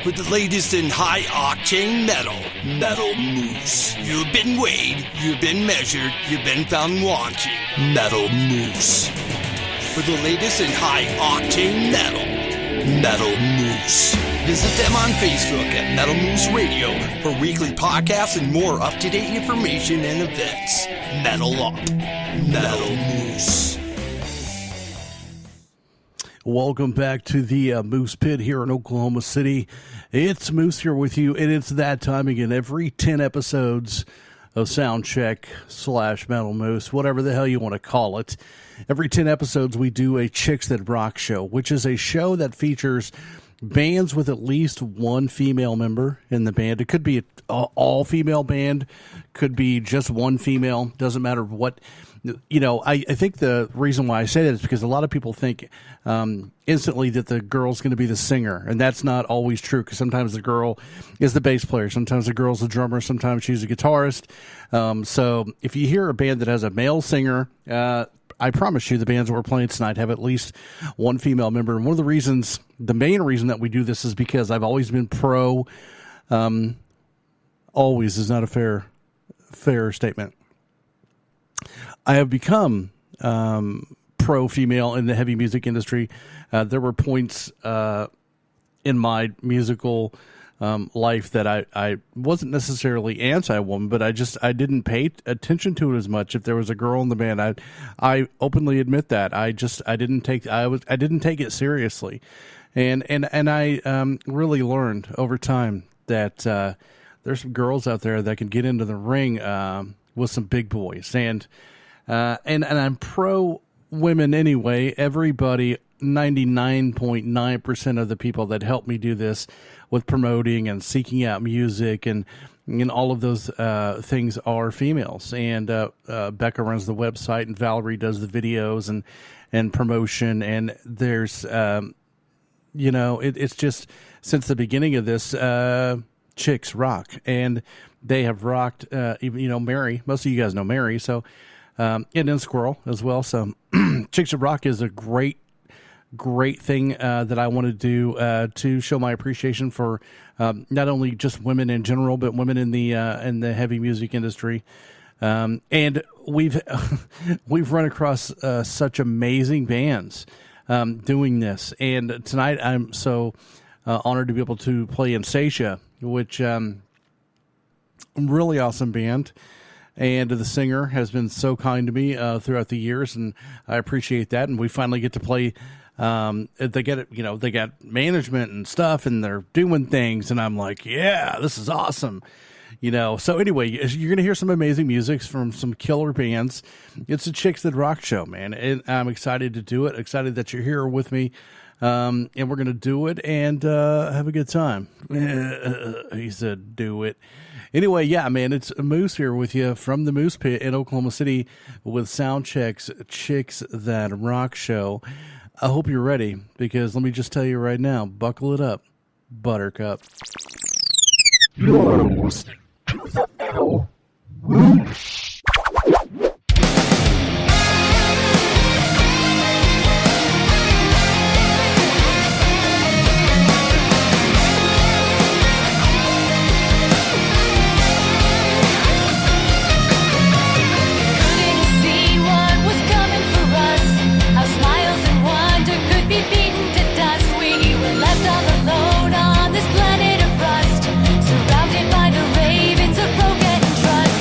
For the latest in high-octane Metal Moose. You've been weighed, you've been measured, you've been found wanting. Metal Moose. For the latest in high-octane Metal Moose. Visit them on Facebook at Metal Moose Radio for weekly podcasts and more up-to-date information and events. Metal Moose. Welcome back to the Moose Pit here in Oklahoma City. It's Moose here with you, and it's that time again. Every 10 episodes of Soundcheck / Metal Moose, whatever the hell you want to call it. Every 10 episodes, we do a CHIX That RAWK show, which is a show that features bands with at least one female member in the band. It could be an all-female band, could be just one female, doesn't matter what. You know, I think the reason why I say that is because a lot of people think instantly that the girl's going to be the singer, and that's not always true, because sometimes the girl is the bass player, sometimes the girl's the drummer, sometimes she's a guitarist. So if you hear a band that has a male singer, I promise you the bands that we're playing tonight have at least one female member. And one of the reasons, the main reason that we do this is because I've always been pro, always is not a fair statement. I have become pro-female in the heavy music industry. There were points in my musical life that I wasn't necessarily anti-woman, but I didn't pay attention to it as much. If there was a girl in the band, I openly admit that I didn't take it seriously, and I really learned over time that there's some girls out there that can get into the ring with some big boys, and I'm pro women anyway. Everybody, 99.9% of the people that help me do this with promoting and seeking out music and all of those things are females. And Becca runs the website, and Valerie does the videos and promotion. And there's, it's just since the beginning of this, CHIX RAWK, and they have rocked. Even Mary. Most of you guys know Mary, so. And then Squirrel as well. So CHIX That RAWK is a great thing that I want to do to show my appreciation for not only just women in general, but women in the heavy music industry. And we've run across such amazing bands doing this. And tonight I'm so honored to be able to play in Stacia, which really awesome band. And the singer has been so kind to me throughout the years, and I appreciate that. And we finally get to play. They got management and stuff, and they're doing things, and I'm like, yeah, this is awesome. So anyway, you're going to hear some amazing music from some killer bands. It's a CHIX That RAWK show, man, and I'm excited to do it. Excited that you're here with me, and we're going to do it and have a good time. He said, do it. Anyway, yeah, man, it's Moose here with you from the Moose Pit in Oklahoma City with Soundcheck's CHIX That RAWK show. I hope you're ready, because let me just tell you right now, buckle it up, Buttercup. You're listening to the Metal Moose. Surrounded by the ravens of broken trust.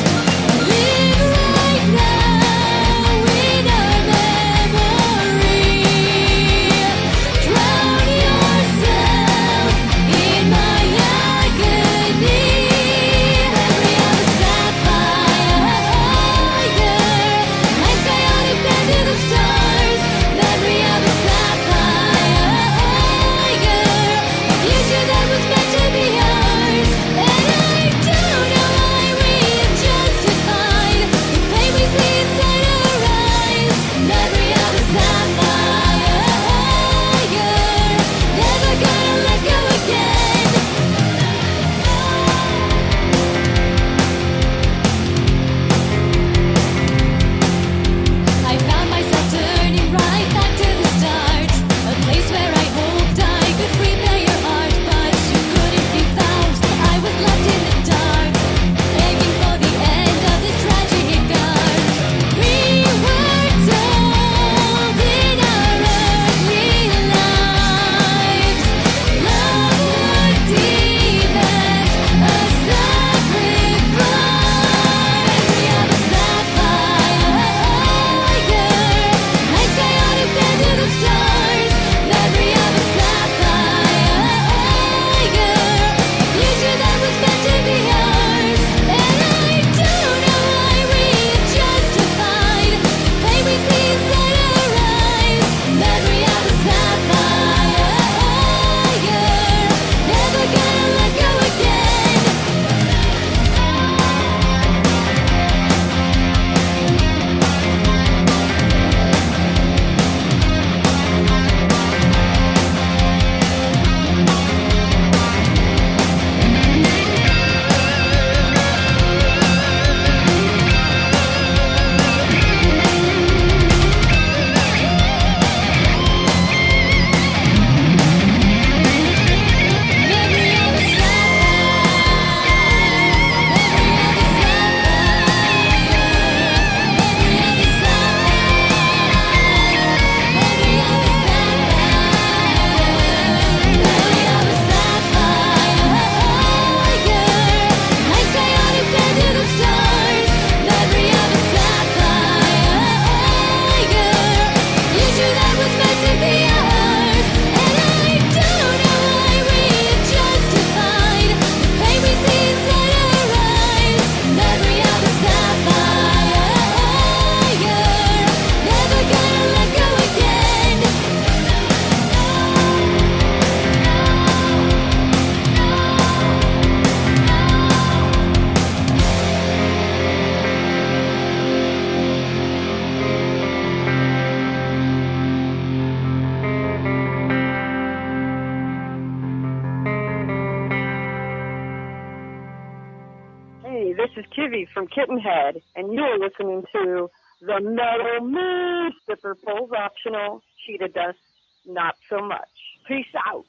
this is Kivy from Kittenhead, and you're listening to the Metal Moose. Zipper pulls optional, cheetah dust not so much. Peace out.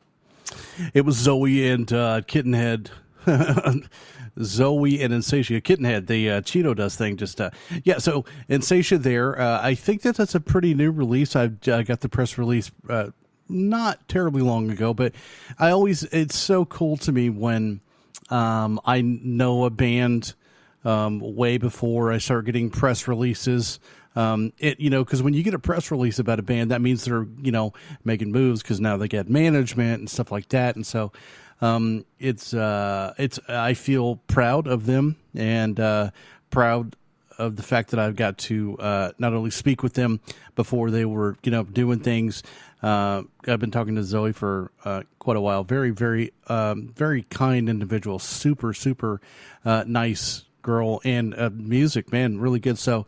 It was Zoe and Kittenhead. Zoe and Insatia. Kittenhead, the Cheeto Dust thing. Yeah, so Insatia there. I think that's a pretty new release. I got the press release not terribly long ago, but it's so cool to me when I know a band way before I start getting press releases. Because when you get a press release about a band, that means they're, making moves because now they get management and stuff like that. And so, I feel proud of them and, proud of the fact that I've got to, not only speak with them before they were, doing things. I've been talking to Zoe for, quite a while. Very, very, very kind individual, super, super, nice girl, and, music, man, really good. So,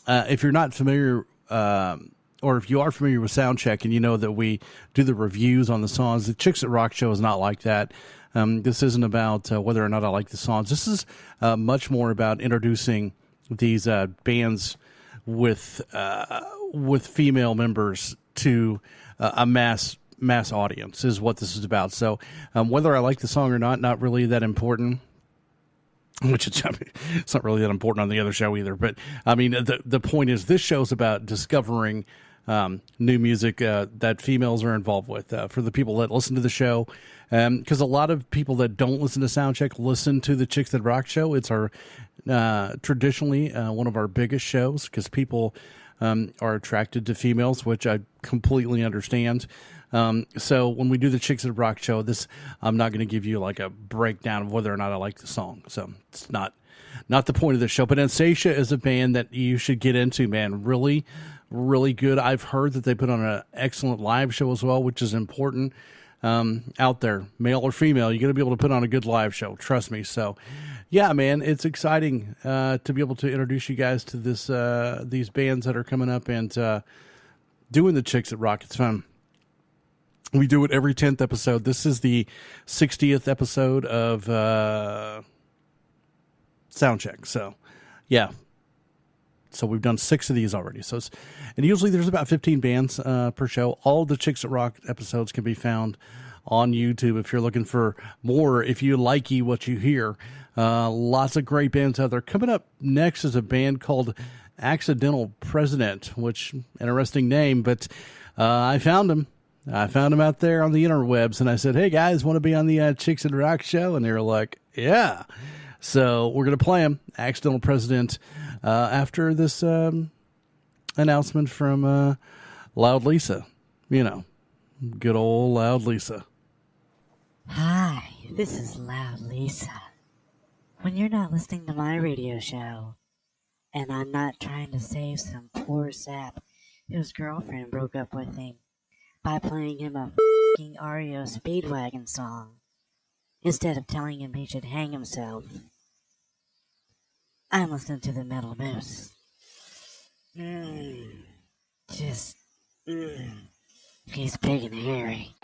if you're not familiar, or if you are familiar with Soundcheck and you know that we do the reviews on the songs, the Chicks at Rock show is not like that. This isn't about whether or not I like the songs. This is much more about introducing these bands with female members to a mass audience is what this is about. So whether I like the song or not really that important. It's not really that important on the other show either. But, I mean, the point is this show's about discovering new music that females are involved with. For the people that listen to the show, because a lot of people that don't listen to Soundcheck listen to the Chicks That Rock show. It's our traditionally one of our biggest shows because people are attracted to females, which I completely understand. So when we do the Chicks That Rock show, I'm not going to give you like a breakdown of whether or not I like the song. So it's not the point of the show. But Insatia is a band that you should get into, man. Really, really good. I've heard that they put on an excellent live show as well, which is important out there, male or female. You're going to be able to put on a good live show. Trust me. So, yeah, man, it's exciting to be able to introduce you guys to these bands that are coming up and doing the Chicks That Rock. It's fun. We do it every 10th episode. This is the 60th episode of Soundcheck. So, yeah. So we've done 6 of these already. And usually there's about 15 bands per show. All the Chicks That Rock episodes can be found on YouTube if you're looking for more. If you like what you hear, lots of great bands out there. Coming up next is a band called Accidental President, which interesting name, but I found them. I found them out there on the interwebs, and I said, hey, guys, want to be on the Chicks and Rock show? And they were like, yeah. So we're going to play them, Accidental President, after this announcement from Loud Lisa. Good old Loud Lisa. Hi, this is Loud Lisa. When you're not listening to my radio show, and I'm not trying to save some poor sap whose girlfriend broke up with him, by playing him a f***ing REO Speedwagon song instead of telling him he should hang himself. I'm listening to the Metal Moose. He's big and hairy.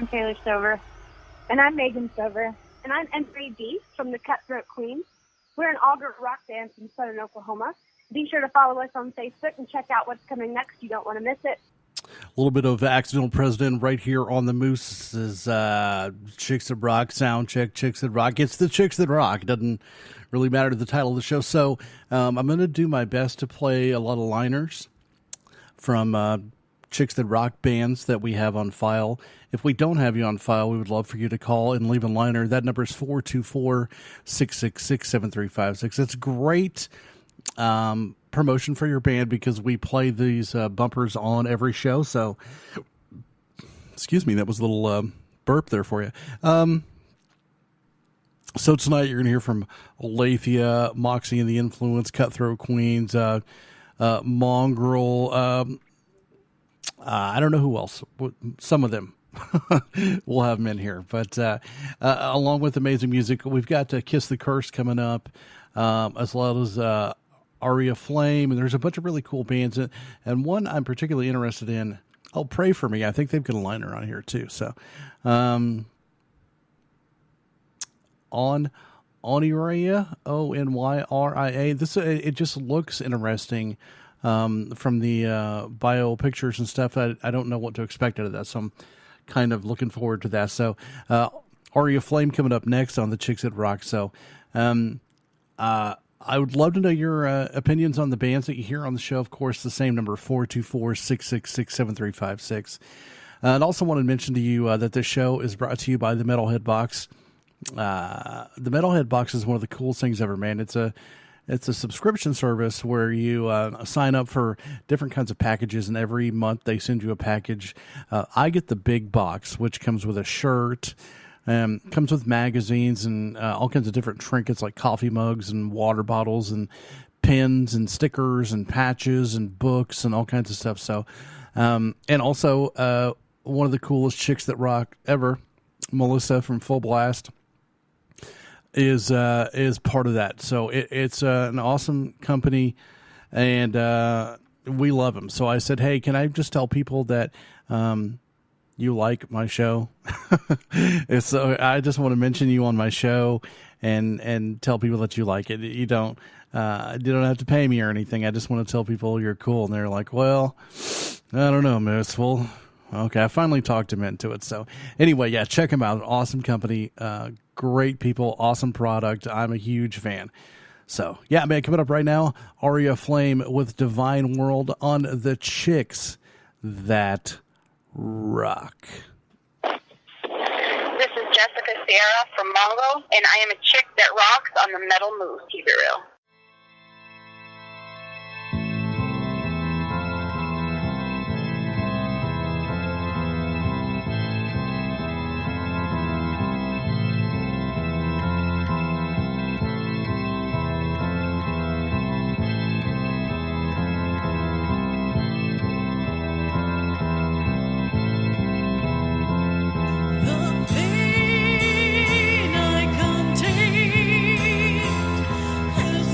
Taylor Stover. And I'm Megan Stover. And I'm M3D from the Cutthroat Queens. We're an all-girl rock band from Southern Oklahoma. Be sure to follow us on Facebook and check out what's coming next. You don't want to miss it. A little bit of Accidental President right here on the Moose. This is Chicks That Rock, Sound Check, Chicks That Rock. It's the Chicks That Rock. It doesn't really matter the title of the show. So I'm going to do my best to play a lot of liners from Chicks That Rock bands that we have on file. If we don't have you on file, we would love for you to call and leave a liner. That number is 424-666-7356. It's great promotion for your band because we play these bumpers on every show. So, excuse me, that was a little burp there for you. So tonight you're going to hear from Lathia, Moxie and the Influence, Cutthroat Queens, Mongrel. I don't know who else. Some of them. We'll have them in here. But along with amazing music, we've got Kiss the Curse coming up, as well as Aria Flame. And there's a bunch of really cool bands. And one I'm particularly interested in, Pray For Me. I think they've got a liner on here too. So Onyria, Onyria. This it just looks interesting from the bio pictures and stuff. I don't know what to expect out of that, so I'm kind of looking forward to that. So Aria Flame coming up next on the Chicks That Rock. So I would love to know your opinions on the bands that you hear on the show. Of course, the same number, 424-666-7356. And also want to mention to you that this show is brought to you by the Metalhead Box. The Metalhead Box is one of the coolest things ever, man. It's a subscription service where you sign up for different kinds of packages, and every month they send you a package. I get the big box, which comes with a shirt, comes with magazines and all kinds of different trinkets like coffee mugs and water bottles and pins and stickers and patches and books and all kinds of stuff. So, and also one of the coolest Chicks That Rock ever, Melissa from Full Blast, is part of that. So it's an awesome company, and we love them. So I said, hey, can I just tell people that you like my show? So I just want to mention you on my show and tell people that you like it. You don't have to pay me or anything. I just want to tell people you're cool. And they're like, well, I don't know, Miss. Well, okay, I finally talked him into it. So anyway, yeah, check them out. Awesome company, great people, awesome product. I'm a huge fan. So yeah, man, coming up right now, Aria Flame with Divine World on the Chicks That Rock. This is Jessica Sierra from Mongo, and I am a chick that rocks on the Metal Moose. Keep it real. Pain I contain is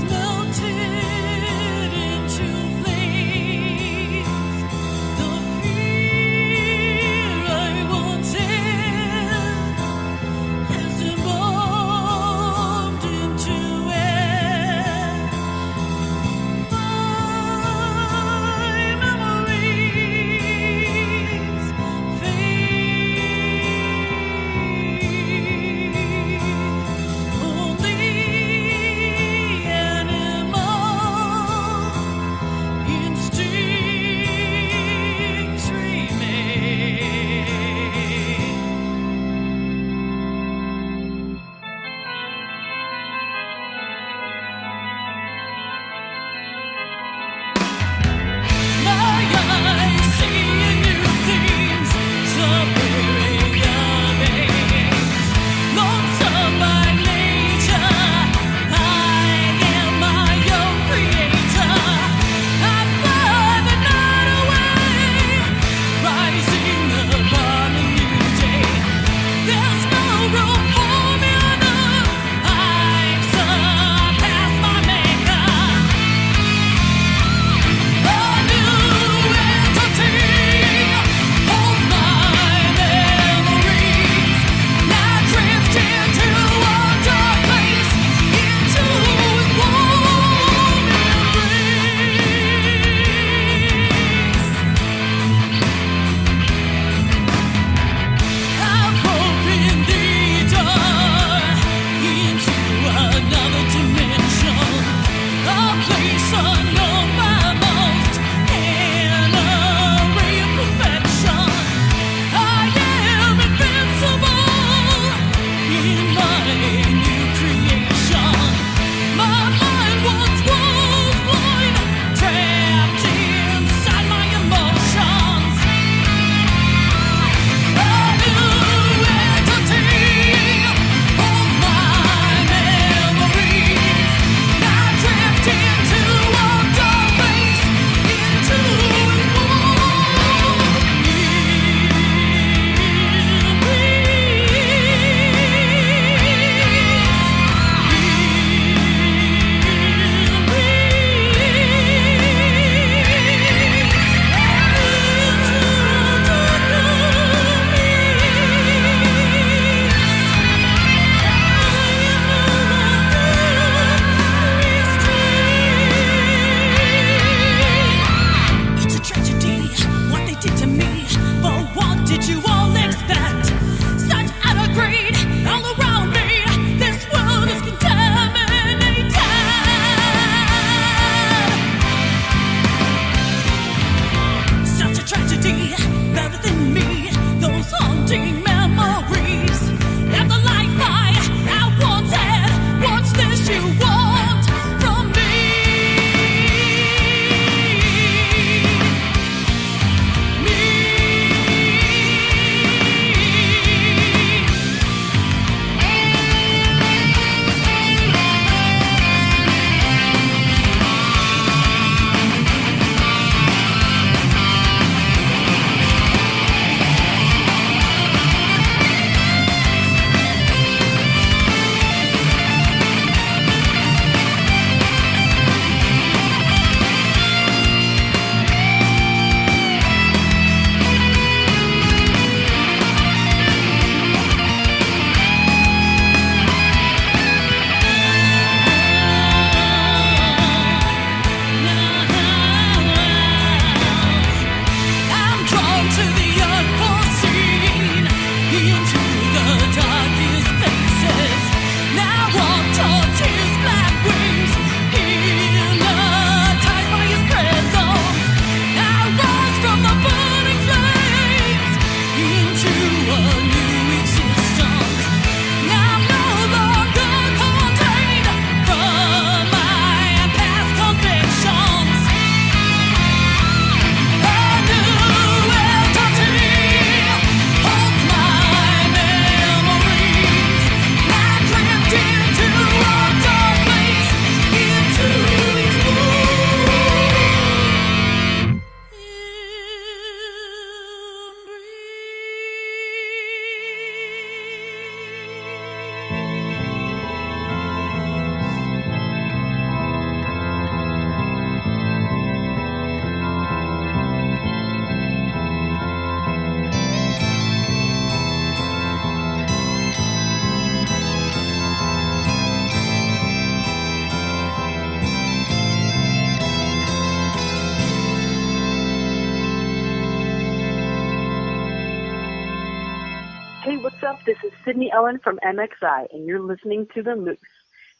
what's up? This is Sydney Ellen from MXI, and you're listening to The Moose.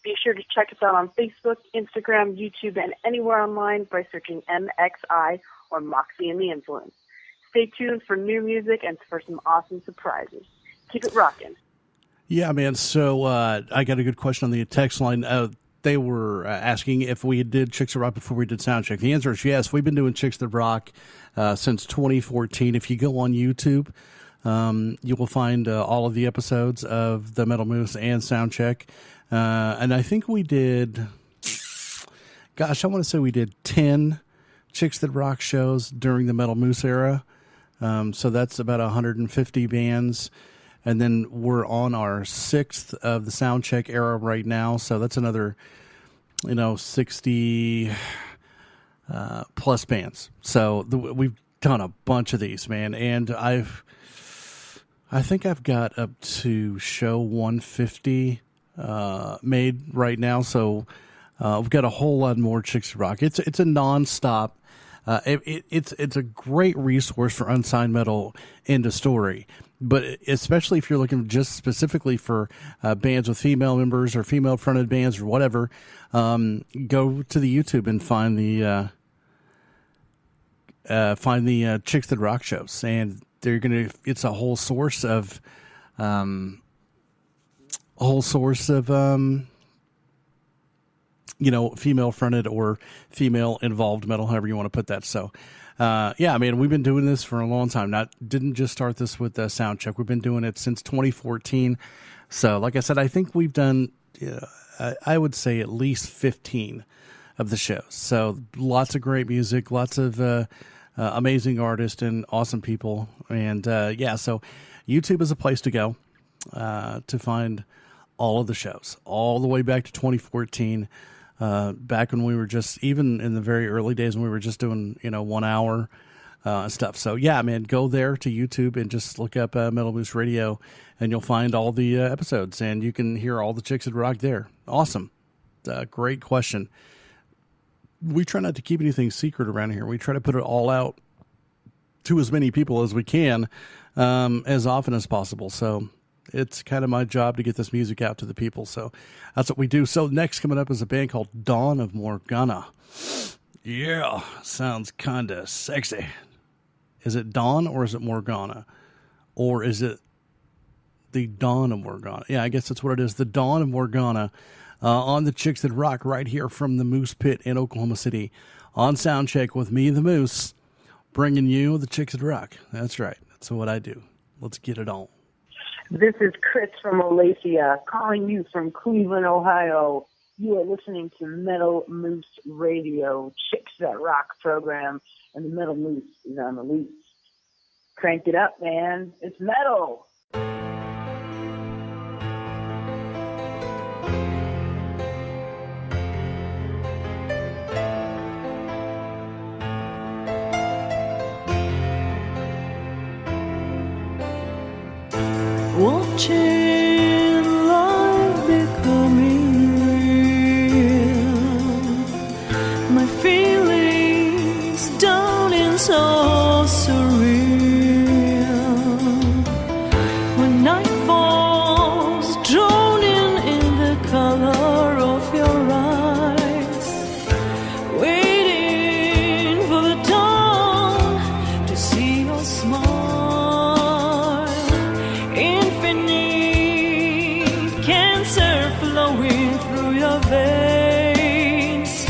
Be sure to check us out on Facebook, Instagram, YouTube, and anywhere online by searching MXI or Moxie and the Influence. Stay tuned for new music and for some awesome surprises. Keep it rocking. Yeah, man. So I got a good question on the text line. They were asking if we did Chicks That Rock before we did Soundcheck. The answer is yes. We've been doing Chicks That Rock since 2014. If you go on YouTube, you will find all of the episodes of the Metal Moose and Soundcheck. And I think we did, gosh, I want to say we did 10 Chicks That Rock shows during the Metal Moose era. So that's about 150 bands. And then we're on our 6th of the Soundcheck era right now. So that's another, 60 plus bands. So we've done a bunch of these, man. And I think I've got up to show 150 made right now. So we've got a whole lot more Chicks That Rock. It's a nonstop. It's a great resource for unsigned metal into story. But especially if you're looking just specifically for bands with female members or female-fronted bands or whatever, go to the YouTube and find the Chicks That Rock shows, and they're gonna. It's a whole source of, female-fronted or female-involved metal, however you want to put that. So. We've been doing this for a long time. Didn't just start this with Soundcheck. We've been doing it since 2014. So, like I said, I think we've done, I would say at least 15 of the shows. So, lots of great music, lots of amazing artists and awesome people. And, so YouTube is a place to go to find all of the shows, all the way back to 2014. Back when we were just, even in the very early days when we were just doing, 1 hour stuff. So, yeah, man, go there to YouTube and just look up Metal Moose Radio, and you'll find all the episodes, and you can hear all the Chicks That Rock there. Awesome. Great question. We try not to keep anything secret around here. We try to put it all out to as many people as we can, as often as possible. So, it's kind of my job to get this music out to the people. So that's what we do. So next coming up is a band called Dawn of Morgana. Yeah, sounds kind of sexy. Is it Dawn or is it Morgana? Or is it the Dawn of Morgana? Yeah, I guess that's what it is. The Dawn of Morgana on the Chicks That Rock right here from the Moose Pit in Oklahoma City on Soundcheck with me, the Moose, bringing you the Chicks That Rock. That's right. That's what I do. Let's get it on. This is Chris from Olathe, calling you from Cleveland, Ohio. You are listening to Metal Moose Radio, Chicks That Rock program, and the Metal Moose is on the loose. Crank it up, man. It's metal. Watching life becoming real, my feelings down in so surreal. When night falls, drowning in the color of your eyes, waiting for the dawn to see your smile. Flowing through your veins,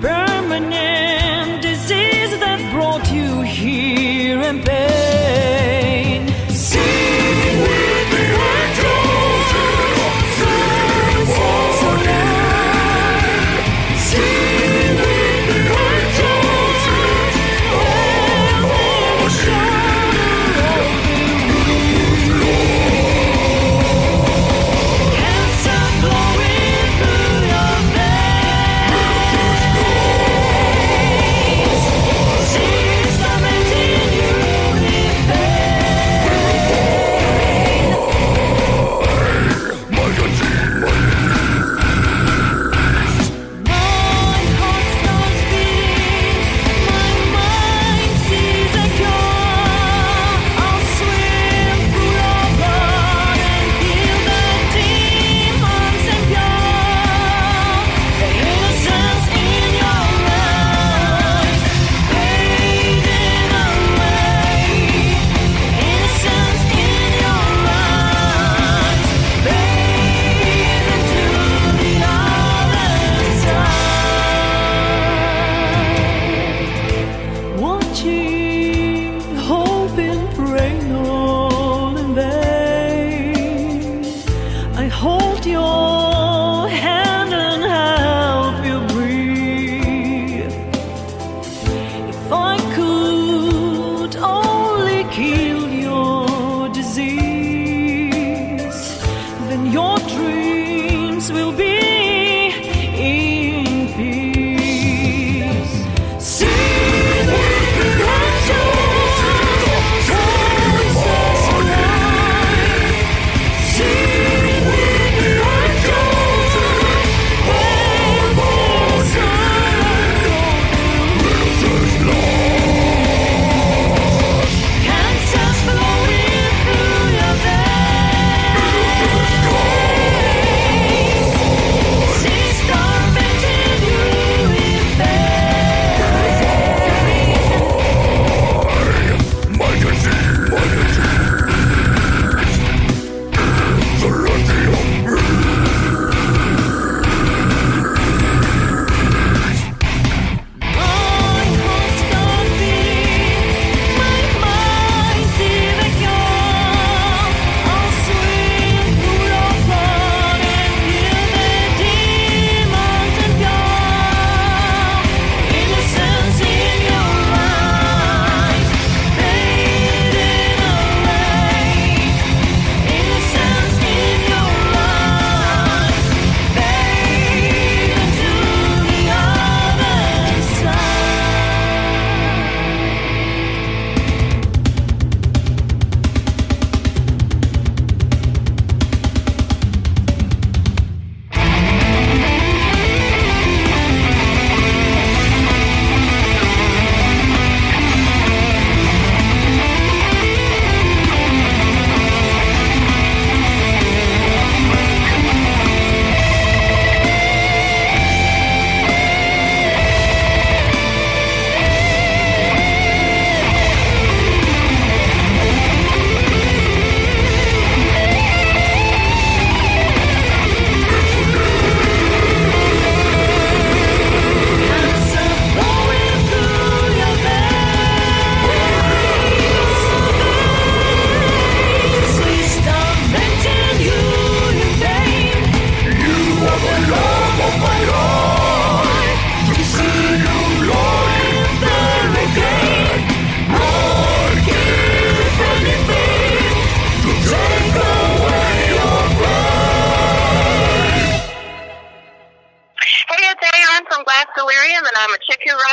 permanent disease that brought you here in pain. Sing with the angels in harmony. Sing with the angels in harmony.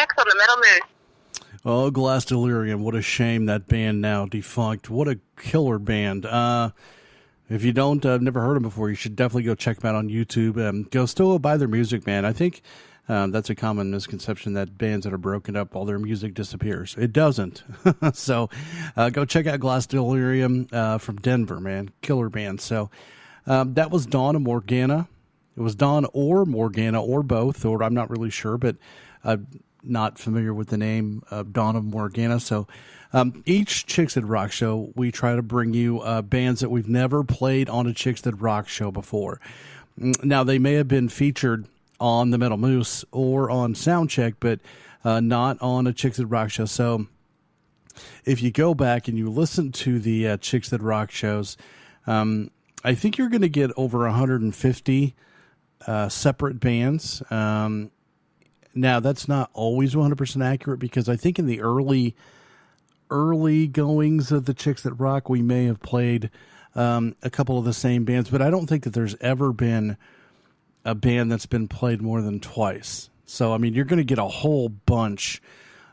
RAWK on the Metal Moose. Oh, Glass Delirium. What a shame that band now defunct. What a killer band. If you don't, never heard them before, you should definitely go check them out on YouTube. Go still buy their music, man. I think that's a common misconception that bands that are broken up, all their music disappears. It doesn't. So go check out Glass Delirium from Denver, man. Killer band. So that was Dawn and Morgana. It was Dawn or Morgana or both, or I'm not really sure, but I'm not familiar with the name of Dawn of Morgana. So each Chicks That Rock show, we try to bring you bands that we've never played on a Chicks That Rock show before. Now, they may have been featured on the Metal Moose or on Soundcheck, but not on a Chicks That Rock show. So if you go back and you listen to the Chicks That Rock shows, I think you're going to get over 150 separate bands. Now, that's not always 100% accurate, because I think in the early goings of the Chicks That Rock, we may have played a couple of the same bands, but I don't think that there's ever been a band that's been played more than twice. So, I mean, you're going to get a whole bunch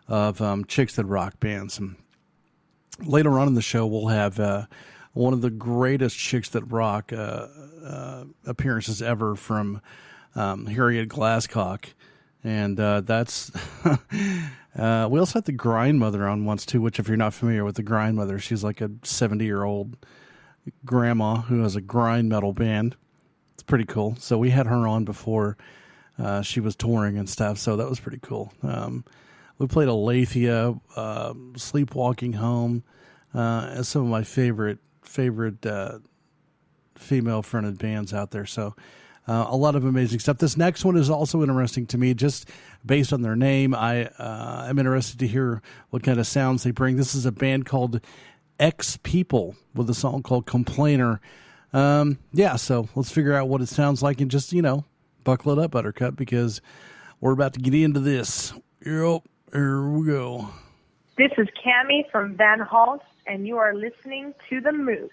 of Chicks That Rock bands. And later on in the show, we'll have one of the greatest Chicks That Rock appearances ever from Harriet Glasscock. And that's we also had the Grindmother on once too, which, if you're not familiar with the Grindmother, she's like a 70-year-old grandma who has a grind metal band. It's pretty cool. So we had her on before she was touring and stuff, so that was pretty cool. We played Aletheia, Sleepwalking Home, as some of my favorite female-fronted bands out there. So a lot of amazing stuff. This next one is also interesting to me, just based on their name. I am interested to hear what kind of sounds they bring. This is a band called X People with a song called Complainer. So let's figure out what it sounds like, and just, buckle it up, Buttercup, because we're about to get into this. Yep, here we go. This is Cammie from Van Hals, and you are listening to The Moose.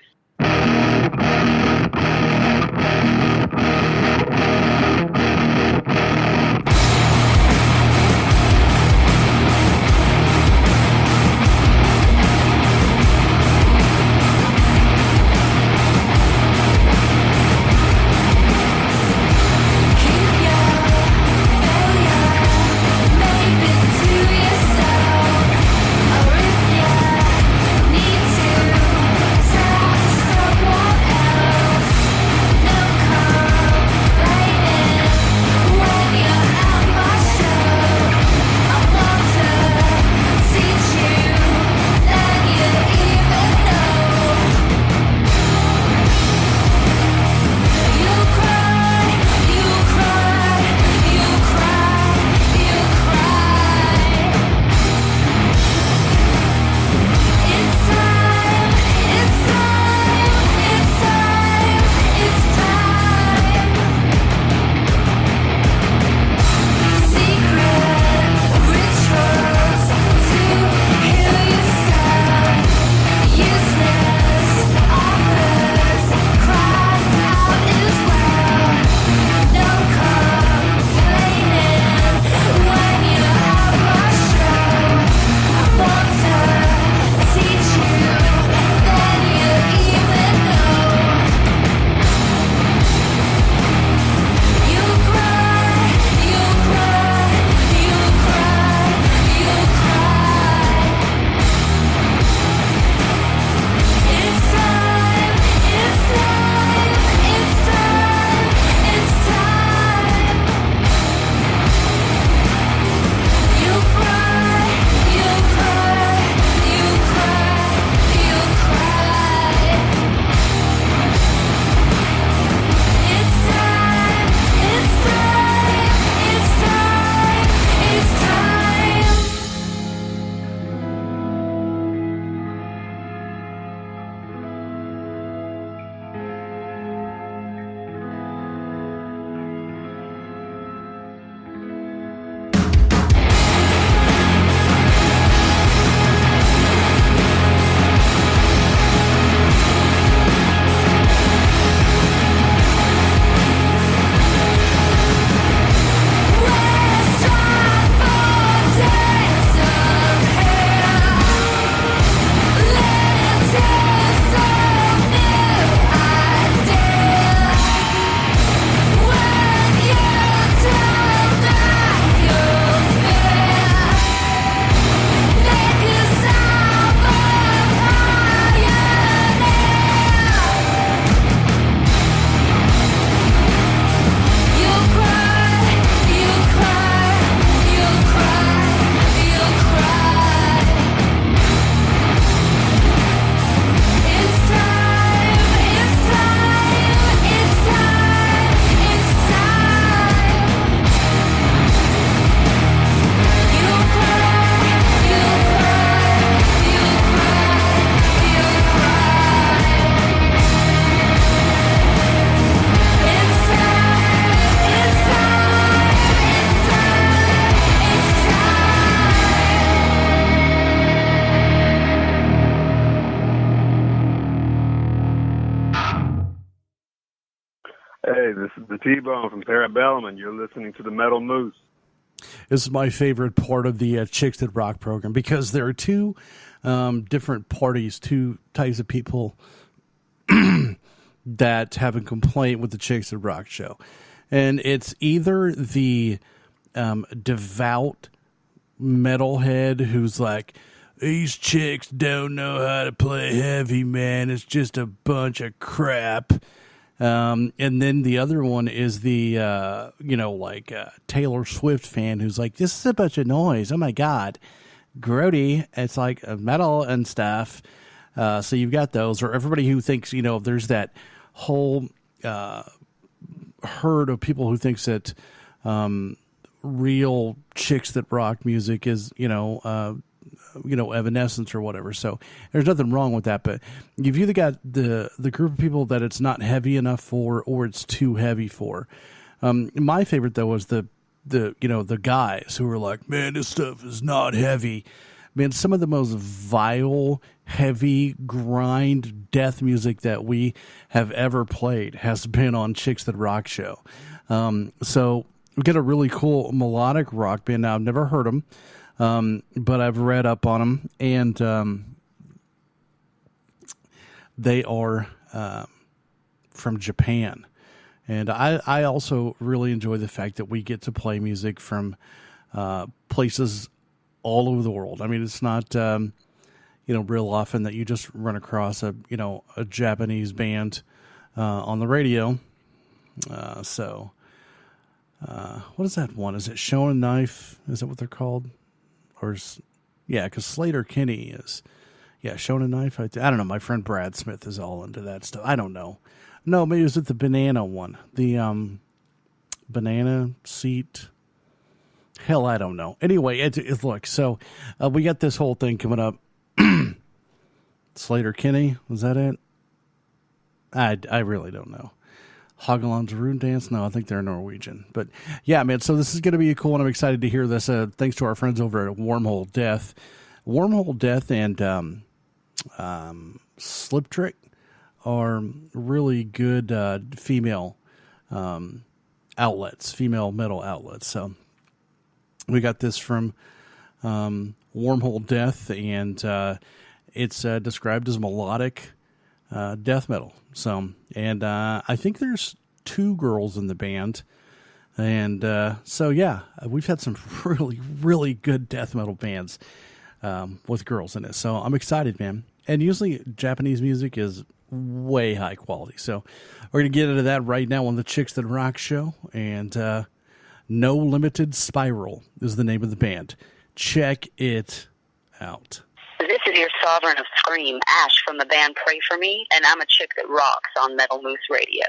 Or if you need to talk Hey, this is the T-Bone from Parabellum, and you're listening to the Metal Moose. This is my favorite part of the Chicks That Rock program because there are two different parties, two types of people that have a complaint with the Chicks That Rock show. And it's either the devout metalhead who's like, these chicks don't know how to play heavy, man. It's just a bunch of crap. And then the other one is the, Taylor Swift fan who's like, this is a bunch of noise. Oh, my God. Grody. It's like metal and stuff. So you've got those. Or everybody who thinks, there's that whole herd of people who thinks that real Chicks That Rock music is, Evanescence or whatever. So there's nothing wrong with that. But you've either got the group of people that it's not heavy enough for, or it's too heavy for. My favorite though was the guys who were like, man, this stuff is not heavy. Man, some of the most vile, heavy, grind death music that we have ever played has been on Chicks That Rock show. So we get a really cool melodic rock band. Now, I've never heard them. But I've read up on them, and they are from Japan. And I also really enjoy the fact that we get to play music from places all over the world. I mean, it's not real often that you just run across a Japanese band on the radio. What is that one? Is it Shonen Knife? Is that what they're called? Because Slater Kinney is, Shonen Knife. I don't know. My friend Brad Smith is all into that stuff. I don't know. No, maybe it was the banana one. The banana seat. Hell, I don't know. Anyway, look. So we got this whole thing coming up. Slater Kinney, was that it? I really don't know. Hageland's Rune Dance? No, I think they're Norwegian. But yeah, man, so this is going to be cool, and I'm excited to hear this. Thanks to our friends over at Wormhole Death. Wormhole Death and Slip Trick are really good female outlets, female metal outlets. So we got this from Wormhole Death, and it's described as melodic death metal. So, and I think there's 2 girls in the band. And we've had some really, really good death metal bands with girls in it. So I'm excited, man. And usually Japanese music is way high quality. So we're going to get into that right now on the Chicks That Rock show. And No Limited Spiral is the name of the band. Check it out. This is your Sovereign of Scream, Ash from the band Pray For Me, and I'm a chick that rocks on Metal Moose Radio.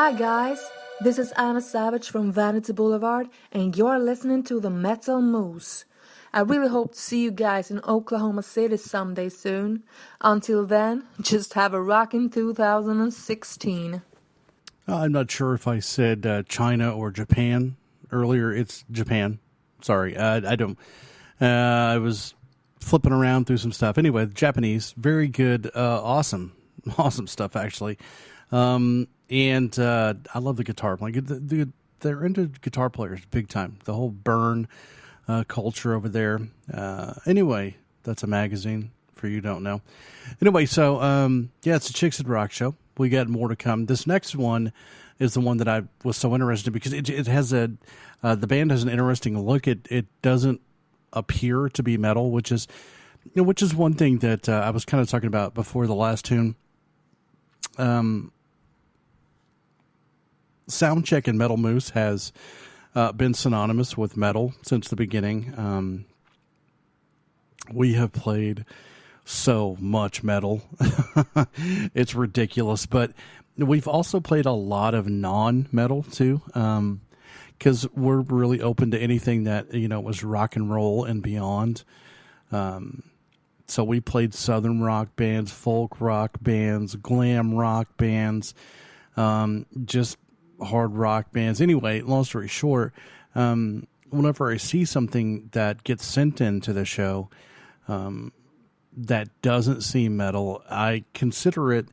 Hi guys, this is Anna Savage from Vanity Boulevard, and you're listening to the Metal Moose. I really hope to see you guys in Oklahoma City someday soon. Until then, just have a rockin' 2016. I'm not sure if I said China or Japan earlier. It's Japan. Sorry, I don't. I was flipping around through some stuff. Anyway, Japanese, very good, awesome stuff actually. And I love the guitar playing. They're into guitar players big time. The whole Burn culture over there. Anyway, that's a magazine for you don't know. Anyway, so yeah, it's a Chicks at Rock show. We got more to come. This next one is the one that I was so interested in because it has the band has an interesting look. It doesn't appear to be metal, which is one thing that I was kind of talking about before the last tune. Soundcheck and Metal Moose has been synonymous with metal since the beginning. We have played so much metal. It's ridiculous, but we've also played a lot of non-metal too, because we're really open to anything that was rock and roll and beyond. So we played southern rock bands, folk rock bands, glam rock bands, just hard rock bands. Anyway, long story short, whenever I see something that gets sent into the show that doesn't seem metal, I consider it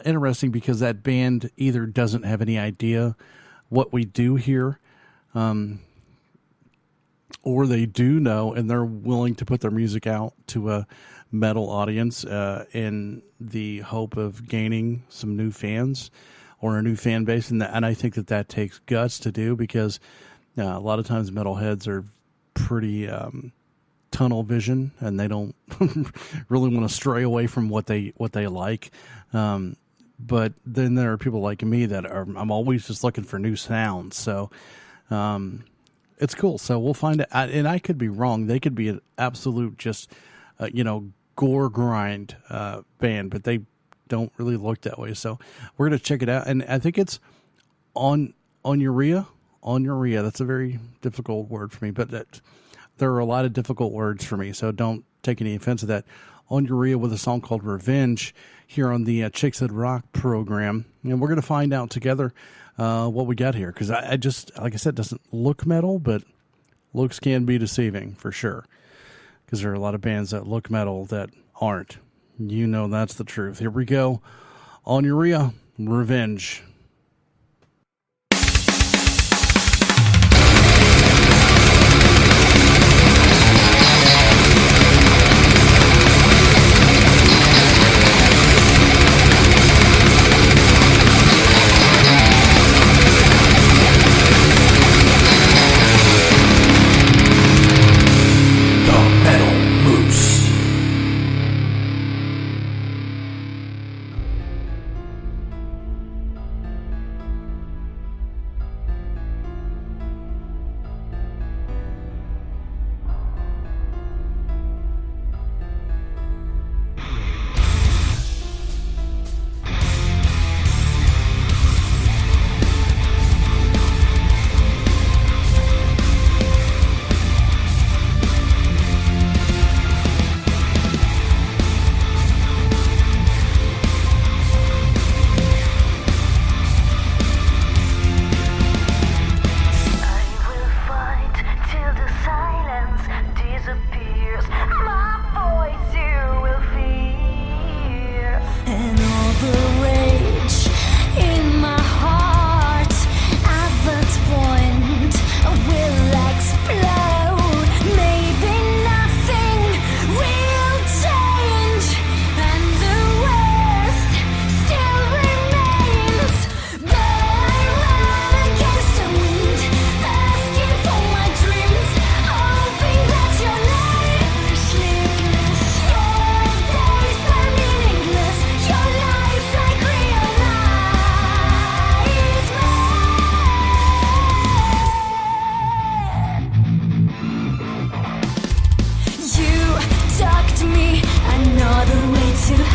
interesting because that band either doesn't have any idea what we do here, or they do know and they're willing to put their music out to a metal audience in the hope of gaining some new fans or a new fan base. And I think that takes guts to do because a lot of times metalheads are pretty tunnel vision and they don't really want to stray away from what they like. But then there are people like me that I'm always just looking for new sounds. So it's cool. So we'll find out. And I could be wrong. They could be an absolute just, gore grind band, but they don't really look that way. So we're going to check it out. And I think it's on urea. That's a very difficult word for me, but there are a lot of difficult words for me. So don't take any offense to that. On urea with a song called Revenge here on the Chicks at Rock program. And we're going to find out together what we got here. Because I just, like I said, it doesn't look metal, but looks can be deceiving for sure. Because there are a lot of bands that look metal that aren't. That's the truth. Here we go. On urea, Revenge.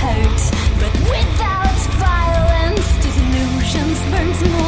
hurt, but without violence, disillusions burns more.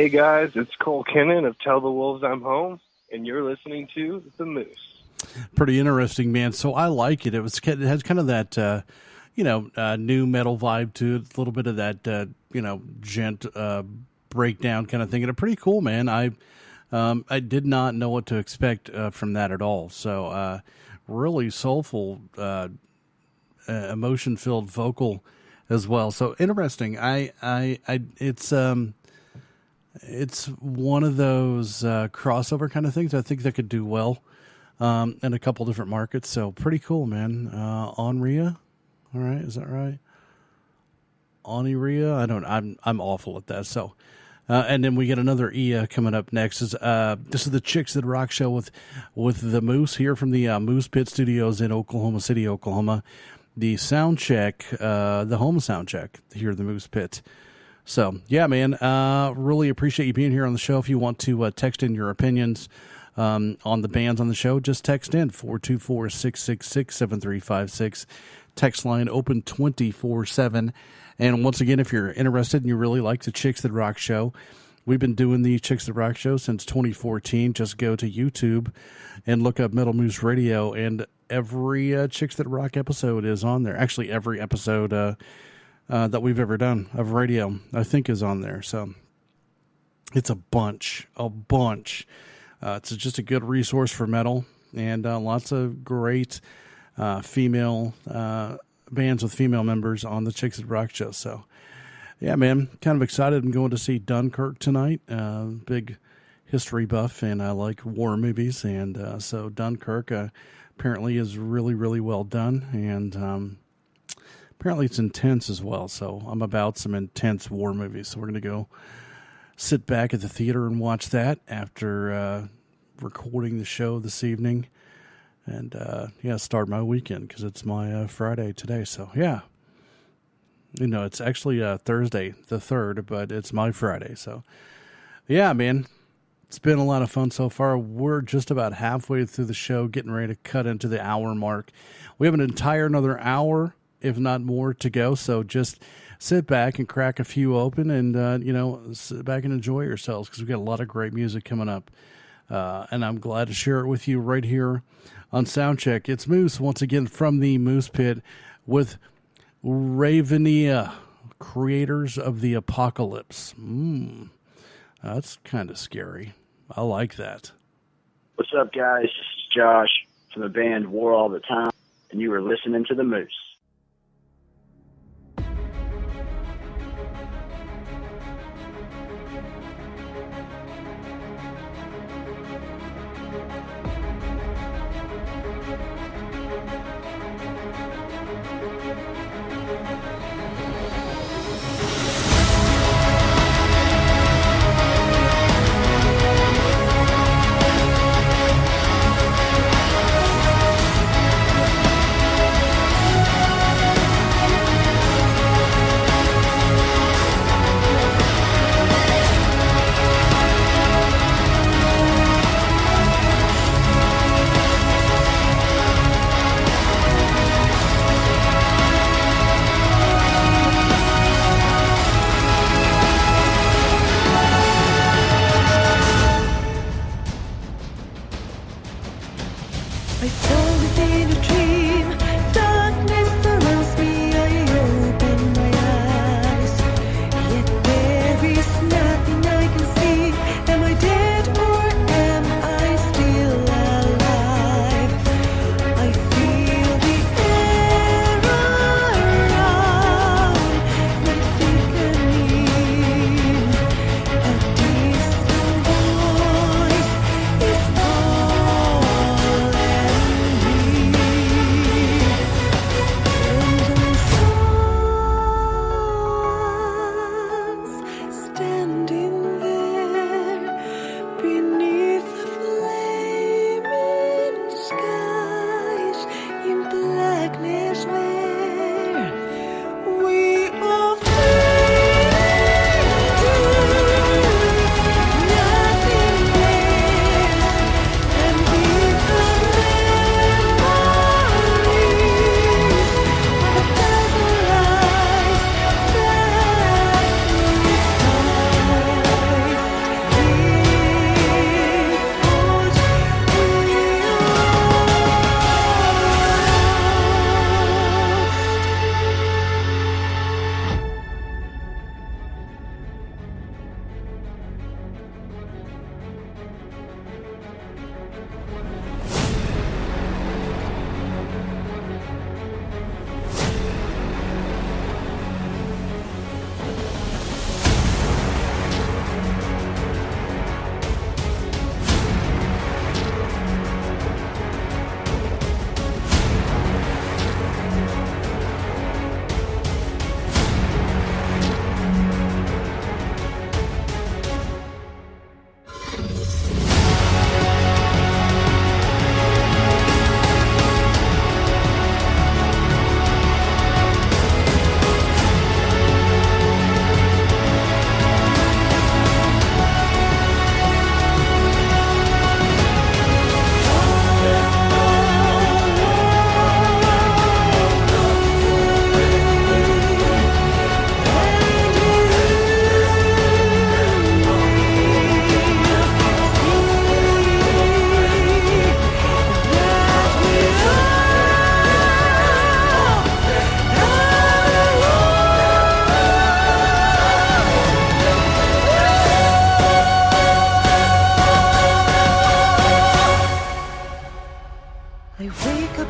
Hey guys, it's Cole Kennan of Tell the Wolves I'm Home, and you're listening to The Moose. Pretty interesting, man. So I like it. It has kind of that new metal vibe to it, a little bit of that gent breakdown kind of thing, and a pretty cool, man. I did not know what to expect from that at all. So really soulful, emotion filled vocal as well. So interesting. It's one of those crossover kind of things. I think that could do well in a couple different markets. So pretty cool, man. Onria, all right, is that right? Oniria, I'm awful at that. So, and then we get another Ia coming up next. This is the Chicks That Rock show with the Moose here from the Moose Pit Studios in Oklahoma City, Oklahoma. The sound check, the home sound check here at the Moose Pit. So, yeah, man, really appreciate you being here on the show. If you want to text in your opinions on the bands on the show, just text in 424-666-7356. Text line open 24/7. And once again, if you're interested and you really like the Chicks That Rock show, we've been doing the Chicks That Rock show since 2014. Just go to YouTube and look up Metal Moose Radio, and every Chicks That Rock episode is on there. Actually, every episode that we've ever done of radio, I think, is on there. So it's a bunch. It's just a good resource for metal, and lots of great female bands with female members on the Chicks That Rock show. So yeah, man, kind of excited. I'm going to see Dunkirk tonight. Big history buff, and I like war movies, and so Dunkirk apparently is really, really well done, and apparently it's intense as well. So I'm about some intense war movies. So we're going to go sit back at the theater and watch that after recording the show this evening, and start my weekend because it's my Friday today. So yeah, it's actually Thursday the 3rd, but it's my Friday. So yeah, man, it's been a lot of fun so far. We're just about halfway through the show, getting ready to cut into the hour mark. We have an entire another hour, if not more, to go. So just sit back and crack a few open, and sit back and enjoy yourselves, because we've got a lot of great music coming up. And I'm glad to share it with you right here on Soundcheck. It's Moose once again from the Moose Pit with Ravenia, Creators of the Apocalypse. That's kind of scary. I like that. What's up, guys? This is Josh from the band War All the Time, and you are listening to the Moose.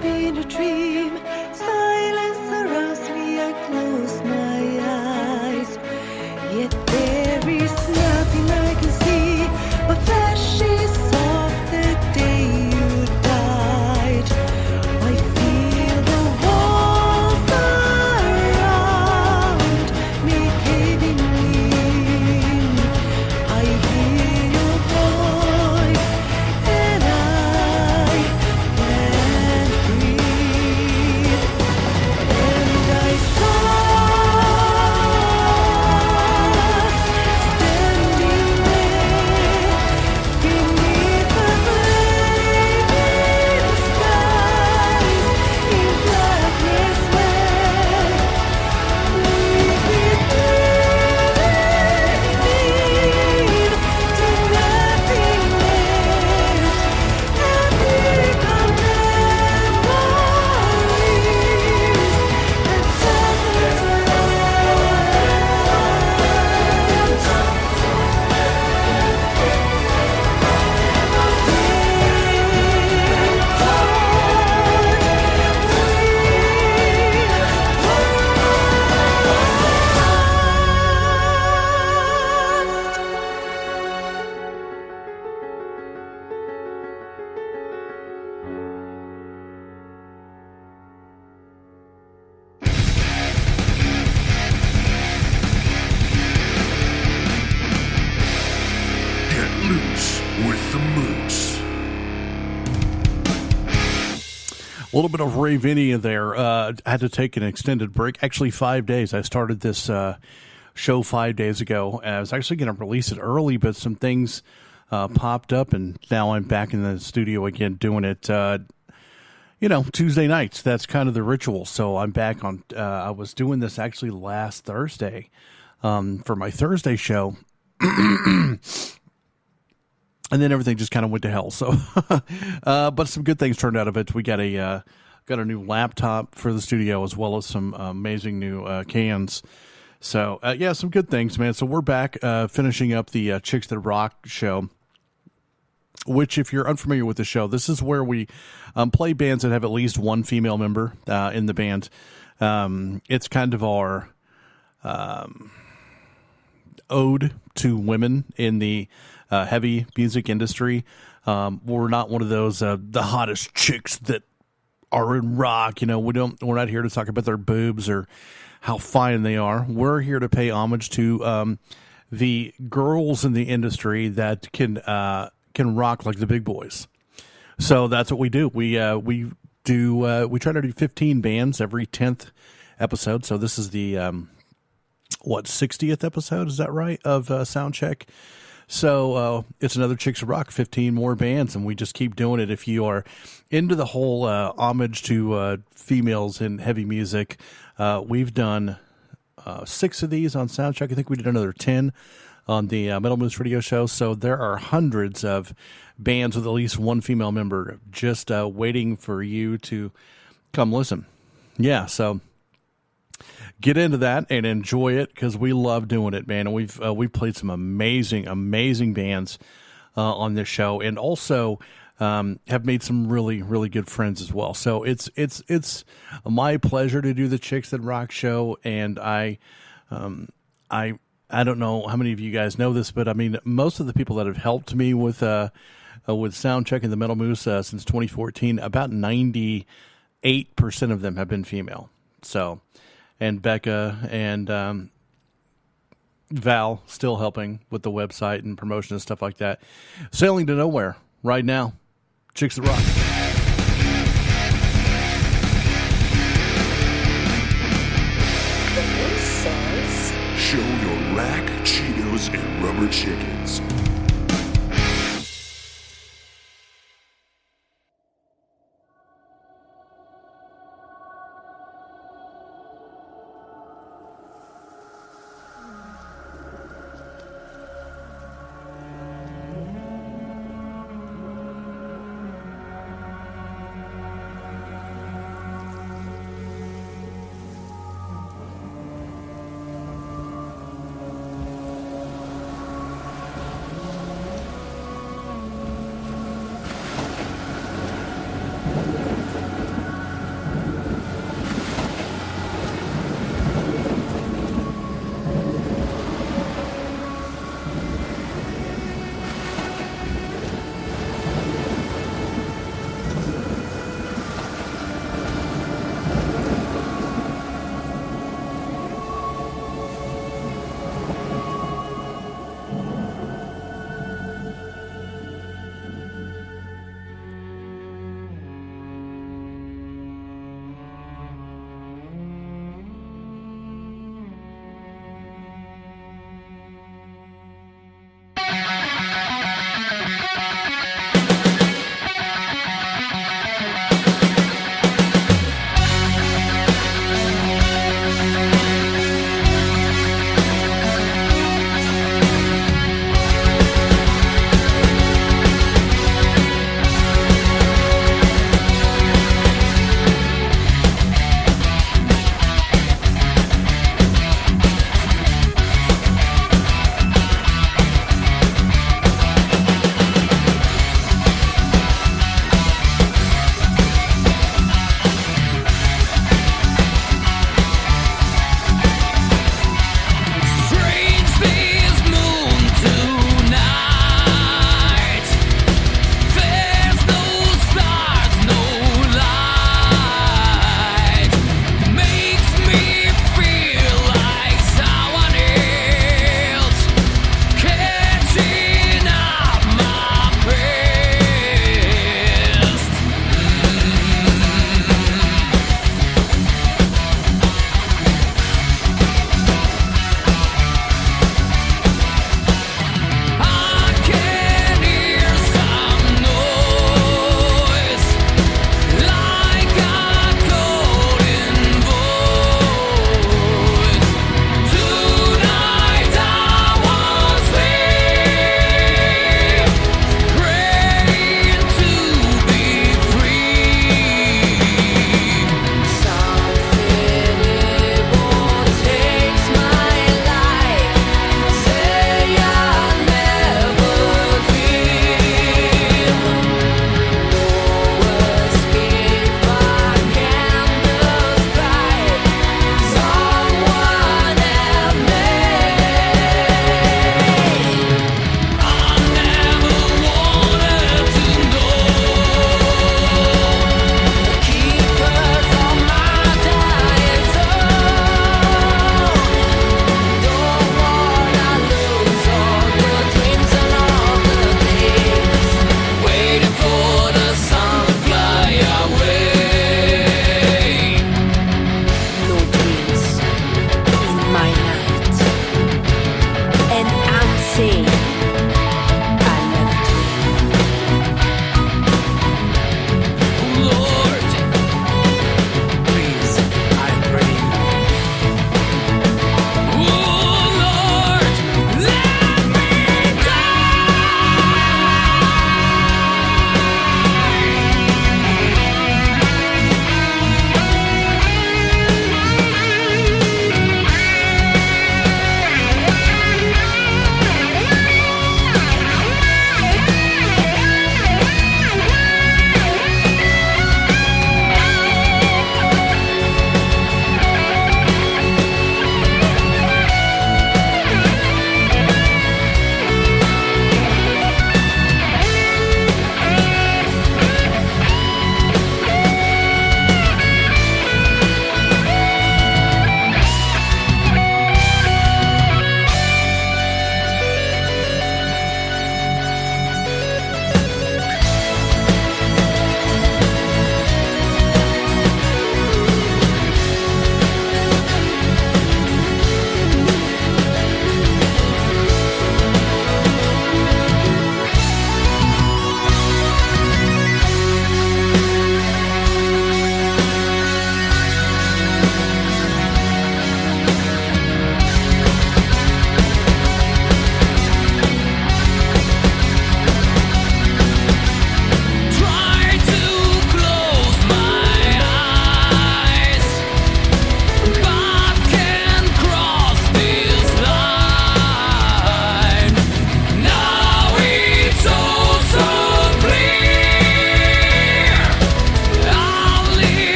been a dream. Silence surrounds me, I close my eyes. Yet there is nothing I can see but flashes of the day you died. I feel the walls around me caving in. I hear your voice and I can't breathe. And I saw us standing there beneath the flaming skies in blackness where we breathe to nothingness and become memories that doesn't Get loose with the moose. A little bit of Ravinia there. I had to take an extended break. Actually, 5 days. I started this show 5 days ago. I was actually going to release it early, but some things popped up, and now I'm back in the studio again doing it. Tuesday nights. That's kind of the ritual. So I'm back on. I was doing this actually last Thursday for my Thursday show. And then everything just kind of went to hell. So, but some good things turned out of it. We got a new laptop for the studio, as well as some amazing new cans. So, some good things, man. So we're back finishing up the CHIX That RAWK show, which, if you're unfamiliar with the show, this is where we play bands that have at least one female member in the band. It's kind of our ode to women in the heavy music industry. We're not one of those the hottest chicks that are in rock. We're not here to talk about their boobs or how fine they are. We're here to pay homage to the girls in the industry that can rock like the big boys. So that's what we do. We try to do 15 bands every 10th episode. So this is the 60th episode, is that right, of Soundcheck? So it's another CHIX That RAWK, 15 more bands, and we just keep doing it. If you are into the whole homage to females in heavy music, we've done 6 of these on Soundcheck. I think we did another 10 on the Metal Moose radio show. So there are hundreds of bands with at least one female member just waiting for you to come listen. Yeah, so get into that and enjoy it, because we love doing it, man. And we've played some amazing bands on this show, and also have made some really, really good friends as well. So it's my pleasure to do the CHIX That RAWK show, and I don't know how many of you guys know this, but I mean, most of the people that have helped me with Soundcheck and the Metal Moose since 2014, about 98% of them have been female. So. And Becca and Val still helping with the website and promotion and stuff like that. Sailing to nowhere right now. CHIX That RAWK. The moose says, Show your rack, Cheetos, and rubber chickens.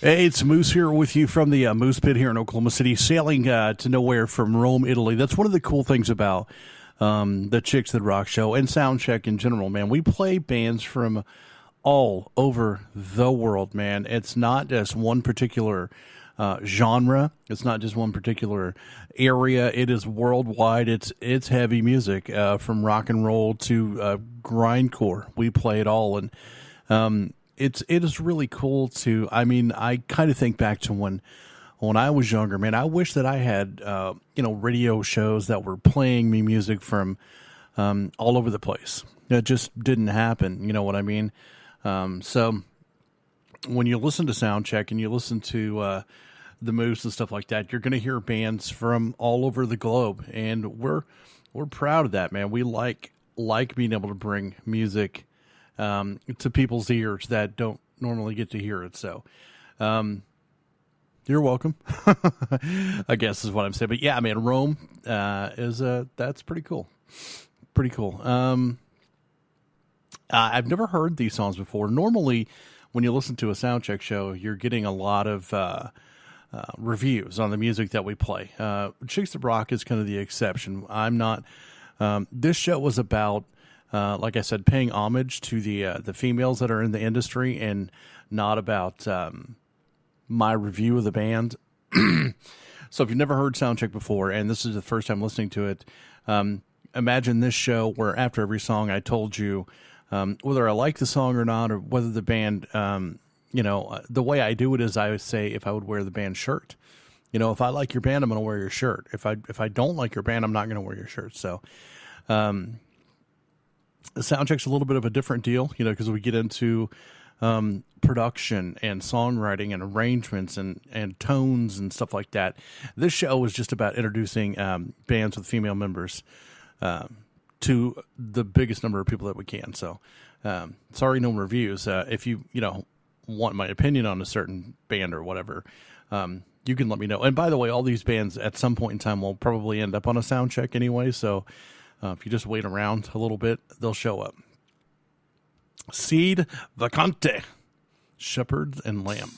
Hey, it's Moose here with you from the Moose Pit here in Oklahoma City, sailing to nowhere from Rome, Italy. That's one of the cool things about the Chicks That Rock show and Soundcheck in general, man. We play bands from all over the world, man. It's not just one particular genre. It's not just one particular area. It is worldwide. It's heavy music from rock and roll to grindcore. We play it all, and it is really cool to. I mean, I kind of think back to when I was younger, man. I wish that I had radio shows that were playing me music from all over the place. It just didn't happen. You know what I mean? So when you listen to Soundcheck and you listen to the Moose and stuff like that, you're going to hear bands from all over the globe, and we're proud of that, man. We like being able to bring music to people's ears that don't normally get to hear it. So, you're welcome. I guess is what I'm saying. But yeah, man, Rome is that's pretty cool. Pretty cool. I've never heard these songs before. Normally, when you listen to a Soundcheck show, you're getting a lot of reviews on the music that we play. Chicks That Rock is kind of the exception. I'm not. This show was about, like I said, paying homage to the females that are in the industry, and not about my review of the band. So if you've never heard Soundcheck before, and this is the first time listening to it, imagine this show where after every song I told you whether I like the song or not, or whether the band, the way I do it is I would say if I would wear the band shirt. If I like your band, I'm going to wear your shirt. If I don't like your band, I'm not going to wear your shirt. So the Soundcheck's a little bit of a different deal, because we get into production and songwriting and arrangements and tones and stuff like that. This show is just about introducing bands with female members to the biggest number of people that we can. So sorry, no reviews. If you want my opinion on a certain band or whatever, you can let me know. And by the way, all these bands at some point in time will probably end up on a Soundcheck anyway. So if you just wait around a little bit, they'll show up. Seed Vacante, Shepherds and Lamb.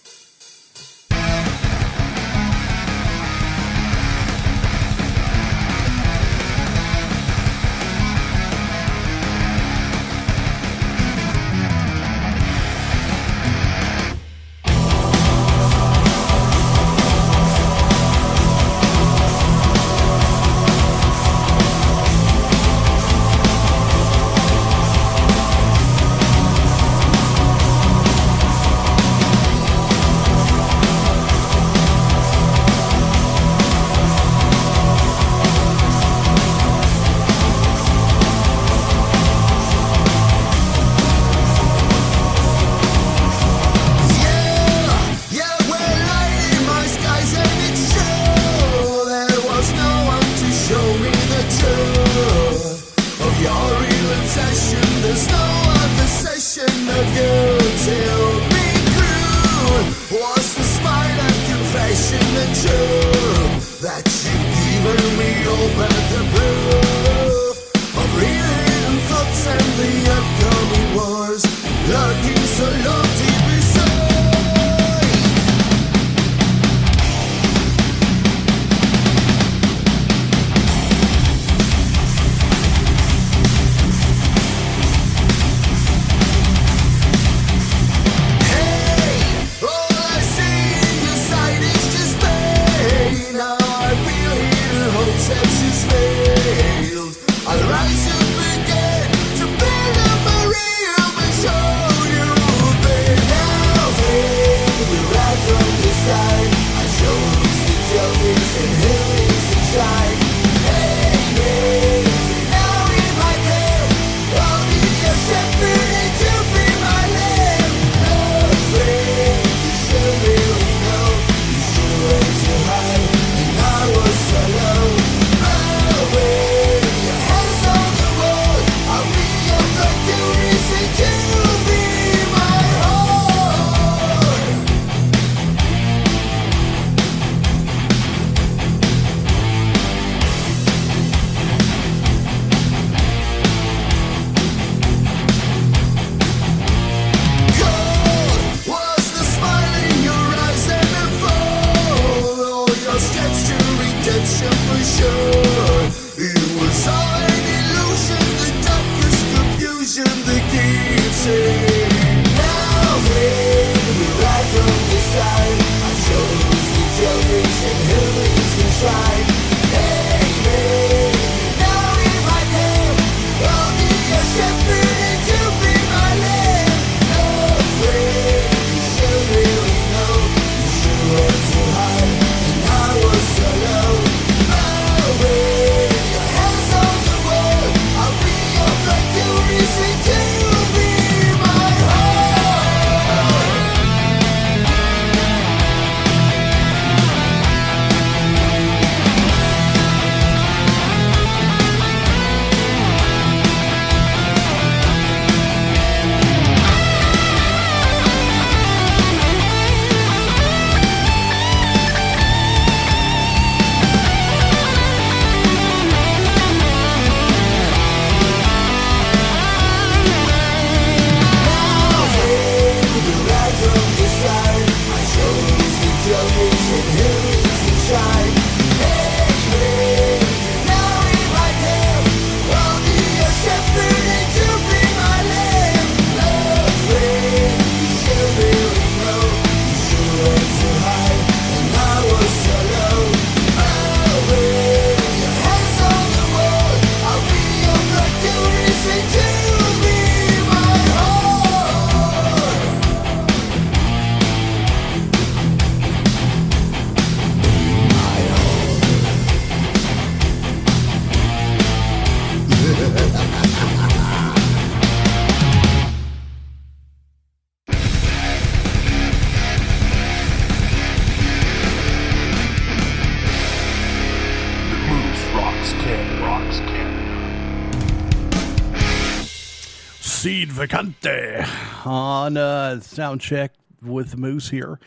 Seed Vacante on Sound Check with Moose here.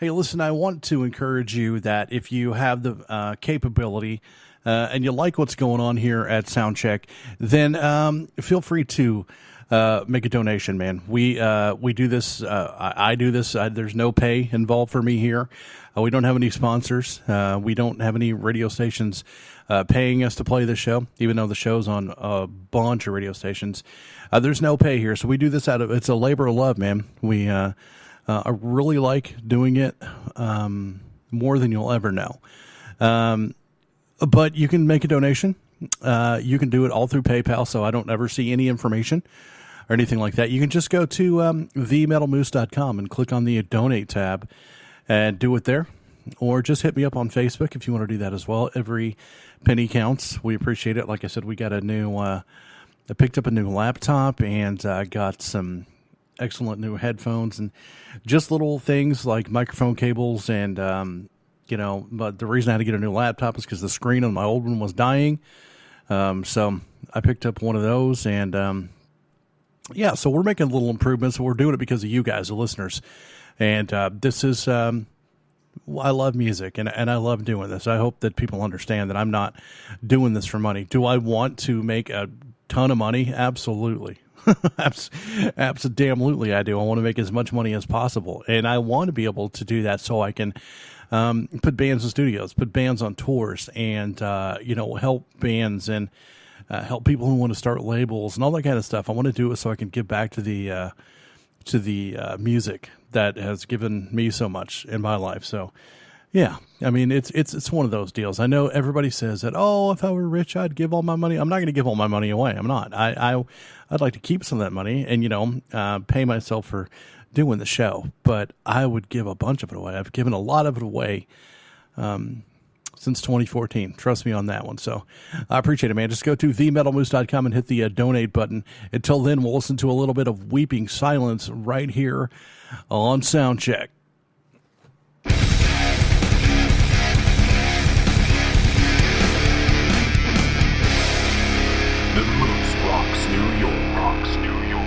Hey, listen, I want to encourage you that if you have the capability and you like what's going on here at Sound Check, then feel free to make a donation, man. We do this. I do this. There's no pay involved for me here. We don't have any sponsors. We don't have any radio stations paying us to play the show, even though the show's on a bunch of radio stations. There's no pay here, so we do this it's a labor of love, man. We I really like doing it more than you'll ever know. But you can make a donation. You can do it all through PayPal, so I don't ever see any information or anything like that. You can just go to themetalmoose.com and click on the donate tab and do it there. Or just hit me up on Facebook if you want to do that as well. Every penny counts. We appreciate it. Like I said, we got a new, I picked up a new laptop and I got some excellent new headphones and just little things like microphone cables and, but the reason I had to get a new laptop is because the screen on my old one was dying. So I picked up one of those and, so we're making little improvements. We're doing it because of you guys, the listeners. And this is, I love music and I love doing this. I hope that people understand that I'm not doing this for money. Do I want to make a ton of money? Absolutely. Absolutely, I do. I want to make as much money as possible. And I want to be able to do that so I can put bands in studios, put bands on tours, and, help bands and help people who want to start labels and all that kind of stuff. I want to do it so I can give back to the music that has given me so much in my life. So, yeah, I mean, it's one of those deals. I know everybody says that, oh, if I were rich, I'd give all my money. I'm not going to give all my money away. I'm not. I'd like to keep some of that money and, pay myself for doing the show, but I would give a bunch of it away. I've given a lot of it away, since 2014. Trust me on that one. So I appreciate it, man. Just go to themetalmoose.com and hit the donate button. Until then, we'll listen to a little bit of Weeping Silence right here on Soundcheck. The Moose rocks New York. Rocks New York.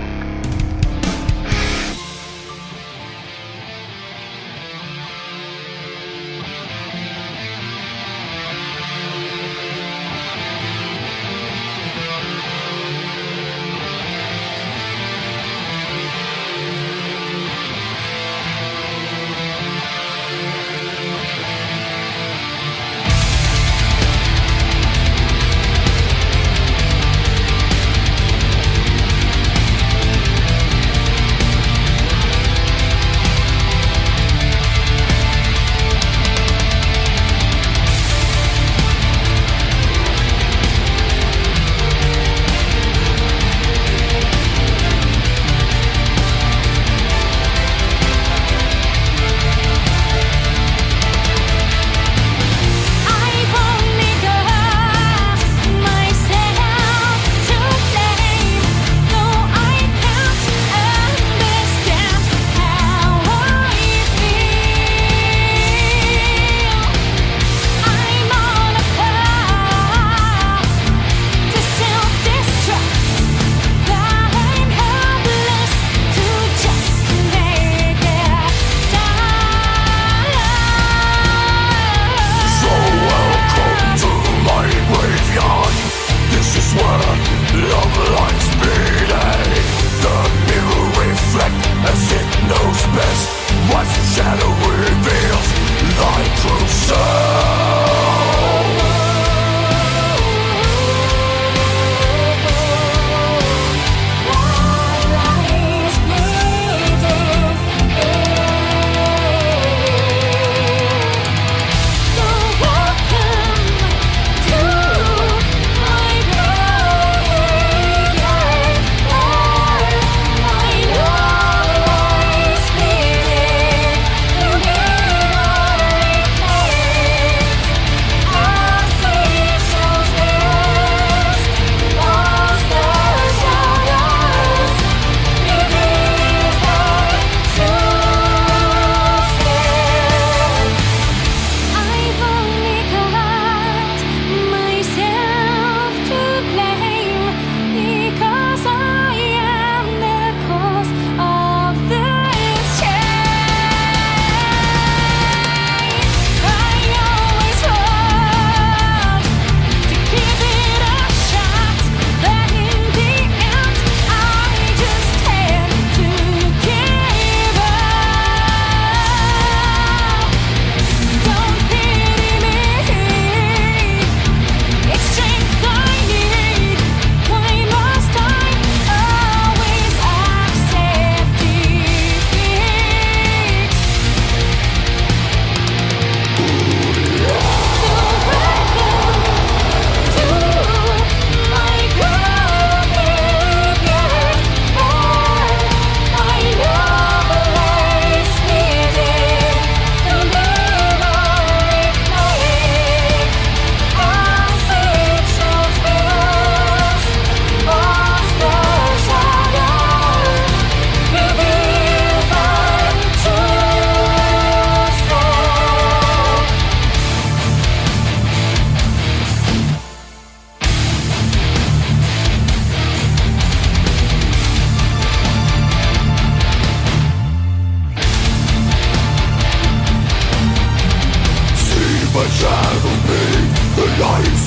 shadows being the lights.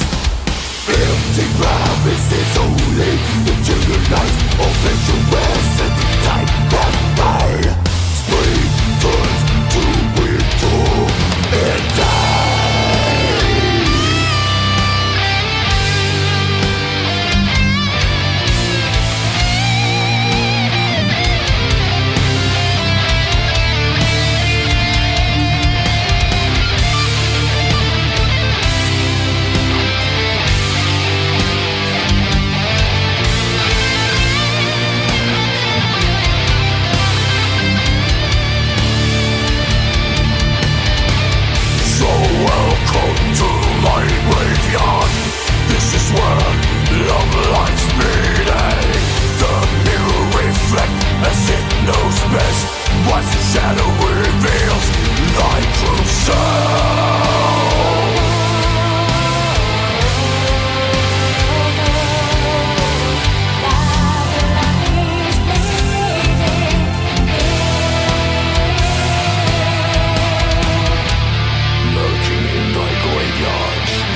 Empty promises only materialize. Open to rest at the time of pain. Spring turns to winter and die. Welcome to my graveyard. This is where love lies beating. The mirror reflects as it knows best. What the shadow reveals, like true soul.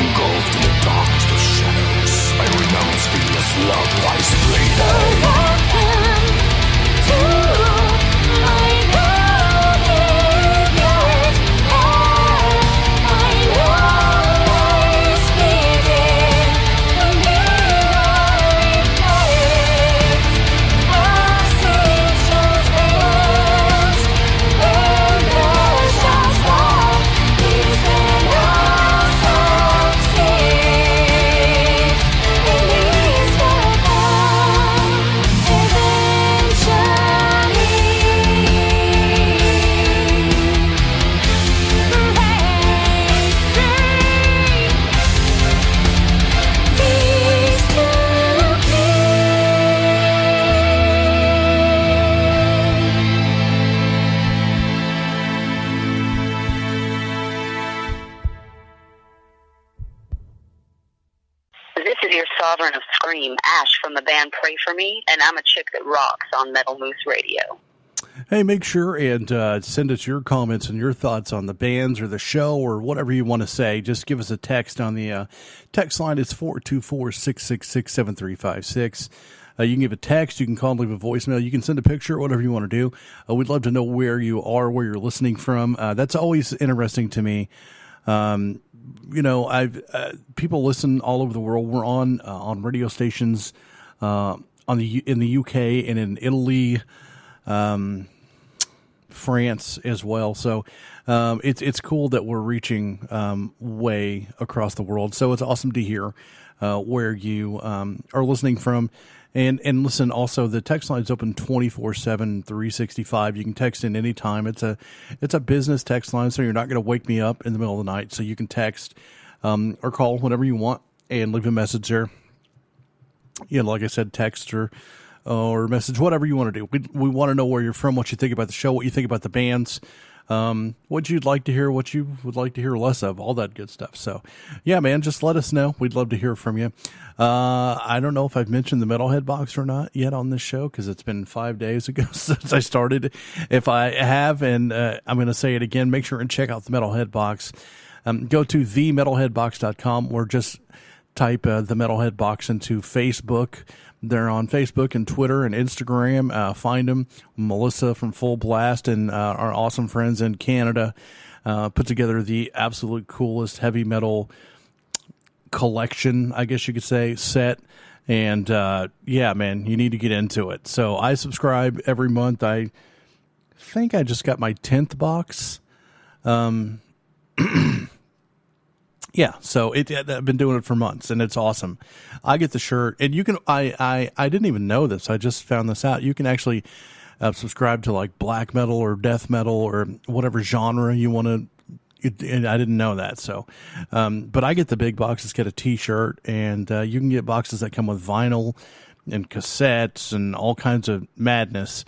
Engulfed in the darkest of shadows, I renounce thee as love lies bleeding. Welcome to my graveyard. I know lies bleeding. The mirror reflects as it shows best. When the shadows fall, is there no This is your Sovereign of Scream, Ash from the band Pray For Me, and I'm a chick that rocks on Metal Moose Radio. Hey, make sure and send us your comments and your thoughts on the bands or the show or whatever you want to say. Just give us a text on the text line. It's 424-666-7356. You can give a text. You can call and leave a voicemail. You can send a picture, whatever you want to do. We'd love to know where you are, where you're listening from. That's always interesting to me. You know, people listen all over the world. We're on radio stations in the UK and in Italy, France as well. So it's cool that we're reaching way across the world. So it's awesome to hear where you are listening from. And listen, also the text line is open 24/7, 365. You can text in any time. It's a business text line, so you're not going to wake me up in the middle of the night. So you can text or call whenever you want and leave a message there. You know, like I said, text or message, whatever you want to do. We want to know where you're from, what you think about the show, what you think about the bands, what you'd like to hear, what you would like to hear less of, all that good stuff. So, yeah, man, just let us know. We'd love to hear from you. I don't know if I've mentioned the Metalhead Box or not yet on this show because it's been 5 days ago since I started. If I have, and I'm going to say it again, make sure and check out the Metalhead Box. Go to themetalheadbox.com or just type the Metalhead Box into Facebook. They're on Facebook and Twitter and Instagram. Find them. Melissa from Full Blast and our awesome friends in Canada put together the absolute coolest heavy metal collection, I guess you could say, set. And yeah, man, you need to get into it. So I subscribe every month. I think I just got my 10th box. Yeah, so I've been doing it for months, and it's awesome. I get the shirt, and you can. I didn't even know this. I just found this out. You can actually subscribe to like black metal or death metal or whatever genre you want to. And I didn't know that. So, but I get the big boxes. Get a T-shirt, and you can get boxes that come with vinyl and cassettes and all kinds of madness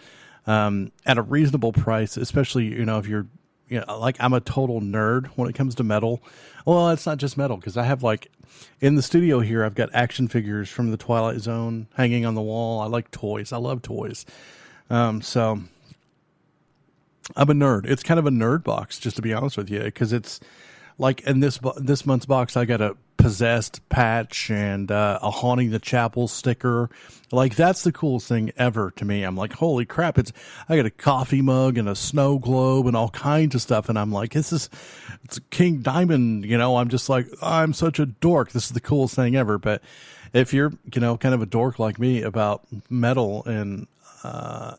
at a reasonable price. Especially, if you're. Like I'm a total nerd when it comes to metal. Well, it's not just metal because I have like in the studio here, I've got action figures from the Twilight Zone hanging on the wall. I like toys. I love toys. So I'm a nerd. It's kind of a nerd box, just to be honest with you, because it's like in this month's box, I got a Possessed patch and a Haunting the Chapel sticker. Like, that's the coolest thing ever to me. I'm like, holy crap! I got a coffee mug and a snow globe and all kinds of stuff, and I'm like, it's King Diamond. You know, I'm just like, I'm such a dork. This is the coolest thing ever. But if you're, you know, kind of a dork like me about metal and I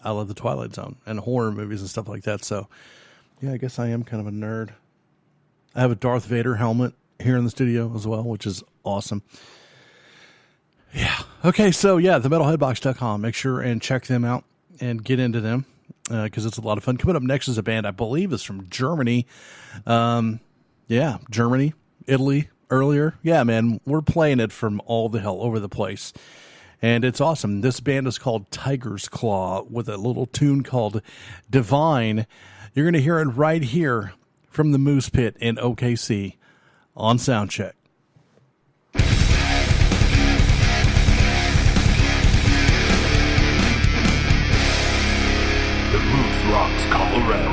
love the Twilight Zone and horror movies and stuff like that. So yeah, I guess I am kind of a nerd. I have a Darth Vader helmet here in the studio as well, which is awesome. Yeah. Okay. So yeah, themetalheadbox.com. Make sure and check them out and get into them because it's a lot of fun. Coming up next is a band I believe is from Germany. Germany, Italy earlier. Yeah, man, we're playing it from all the hell over the place. And it's awesome. This band is called Tiger's Claw with a little tune called Divine. You're going to hear it right here from the Moose Pit in OKC on Soundcheck. The Moose rocks Colorado.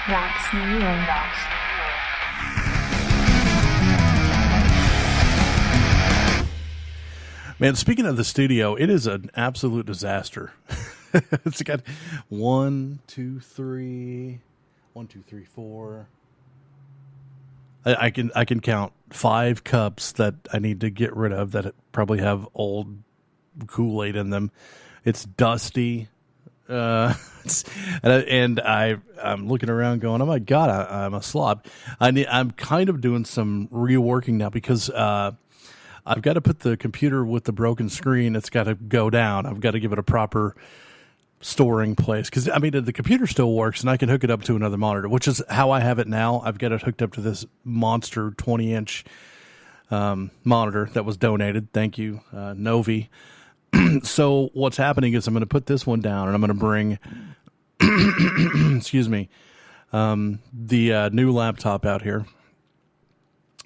RAWK's New York. Man, speaking of the studio, it is an absolute disaster. It's got 1, 2, 3, 4. I can count 5 cups that I need to get rid of that probably have old Kool-Aid in them. It's dusty. I'm looking around going, oh my God, I'm a slob. I'm kind of doing some reworking now because I've got to put the computer with the broken screen. It's got to go down. I've got to give it a proper storing place because I mean the computer still works and I can hook it up to another monitor, which is how I have it now. I've got it hooked up to this monster 20-inch monitor that was donated. Thank you, Novi. So what's happening is I'm going to put this one down and I'm going to bring, excuse me, the new laptop out here.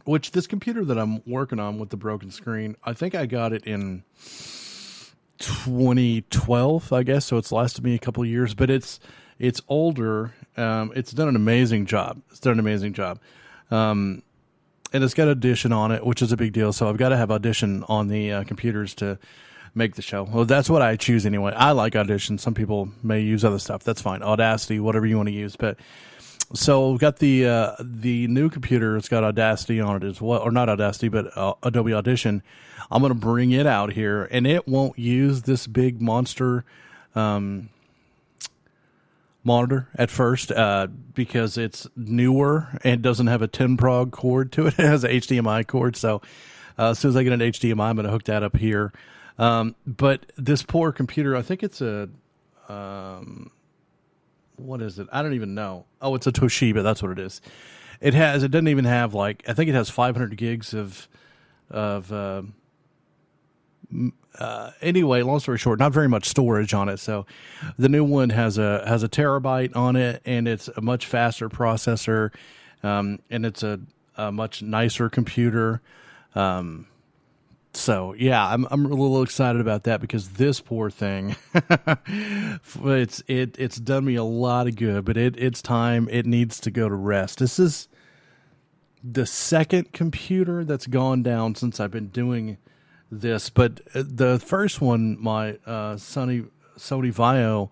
Which this computer that I'm working on with the broken screen, I think I got it in 2012, I guess. So it's lasted me a couple of years, but it's older. It's done an amazing job. And it's got Audition on it, which is a big deal. So I've got to have Audition on the computers to make the show. Well, that's what I choose anyway. I like Audition. Some people may use other stuff. That's fine. Audacity, whatever you want to use. But so we've got the new computer. It's got Audacity on it as well, or not Audacity, but Adobe Audition. I'm going to bring it out here, and it won't use this big monster monitor at first because it's newer and doesn't have a 10-prog cord to it. It has an HDMI cord. So as soon as I get an HDMI, I'm going to hook that up here. But this poor computer, I think it's a what is it? I don't even know. Oh, it's a Toshiba. That's what it is. It doesn't even have I think it has 500 gigs anyway, long story short, not very much storage on it. So the new one has a terabyte on it and it's a much faster processor. And it's a much nicer computer. So yeah, I'm a little excited about that because this poor thing, it's done me a lot of good, but it's time. It needs to go to rest. This is the second computer that's gone down since I've been doing this, but the first one, my Sony Vaio,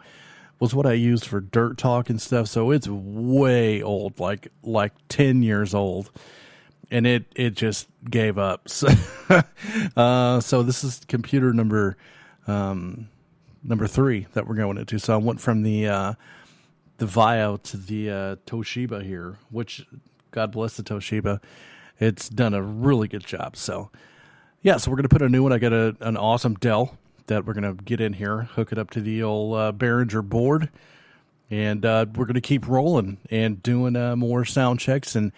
was what I used for Dirt Talk and stuff. So it's way old, like 10 years old, and it just gave up. So, so this is computer number 3 that we're going into. So I went from the Vaio to the Toshiba here, which God bless the Toshiba. It's done a really good job. So yeah, so we're going to put a new one. I got an awesome Dell that we're going to get in here, hook it up to the old Behringer board, and we're going to keep rolling and doing more sound checks. And,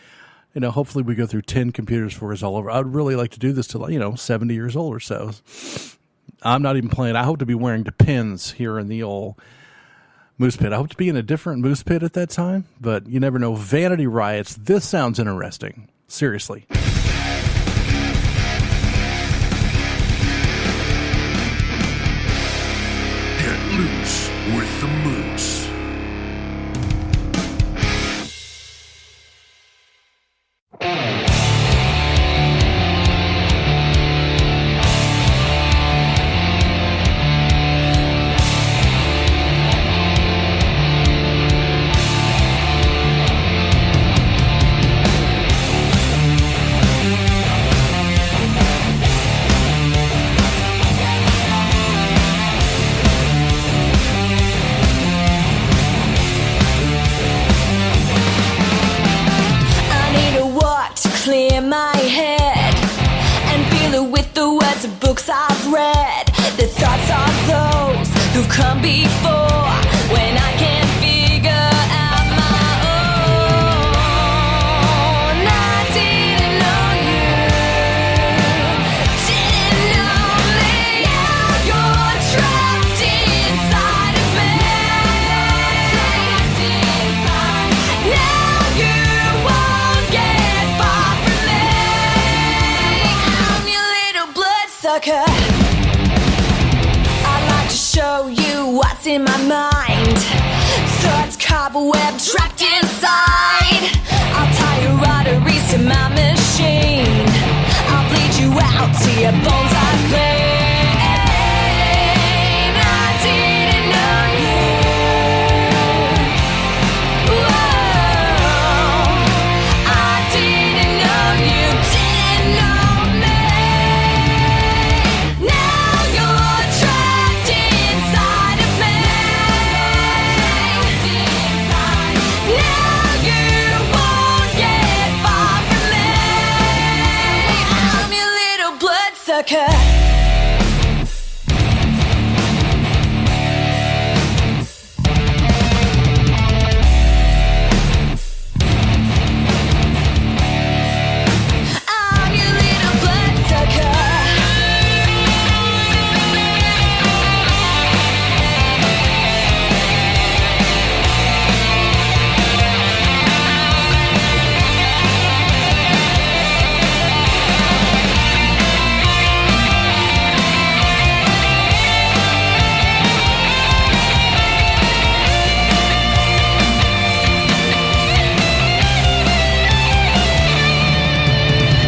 you know, hopefully we go through 10 computers for us all over. I'd really like to do this till, 70 years old or so. I'm not even playing. I hope to be wearing the pins here in the old Moose Pit. I hope to be in a different Moose Pit at that time, but you never know. Vanity Riots. This sounds interesting. Seriously. Get loose with the moose. Clear my head and fill it with the words of books I've read. The thoughts of those who've come before. When I can't figure out my own, I didn't know you, didn't know me. Now you're trapped inside of me. Now you won't get far from me. I'm your little bloodsucker. I'd like to show you what's in my mind. Thoughts cobweb trapped inside. I'll tie your arteries to my machine. I'll bleed you out till your bones are clean. I didn't know you. Whoa. I didn't know you didn't know me. Now you're trapped inside of me. Now you won't get far from me. I'm your little bloodsucker. I'm your little bloodsucker.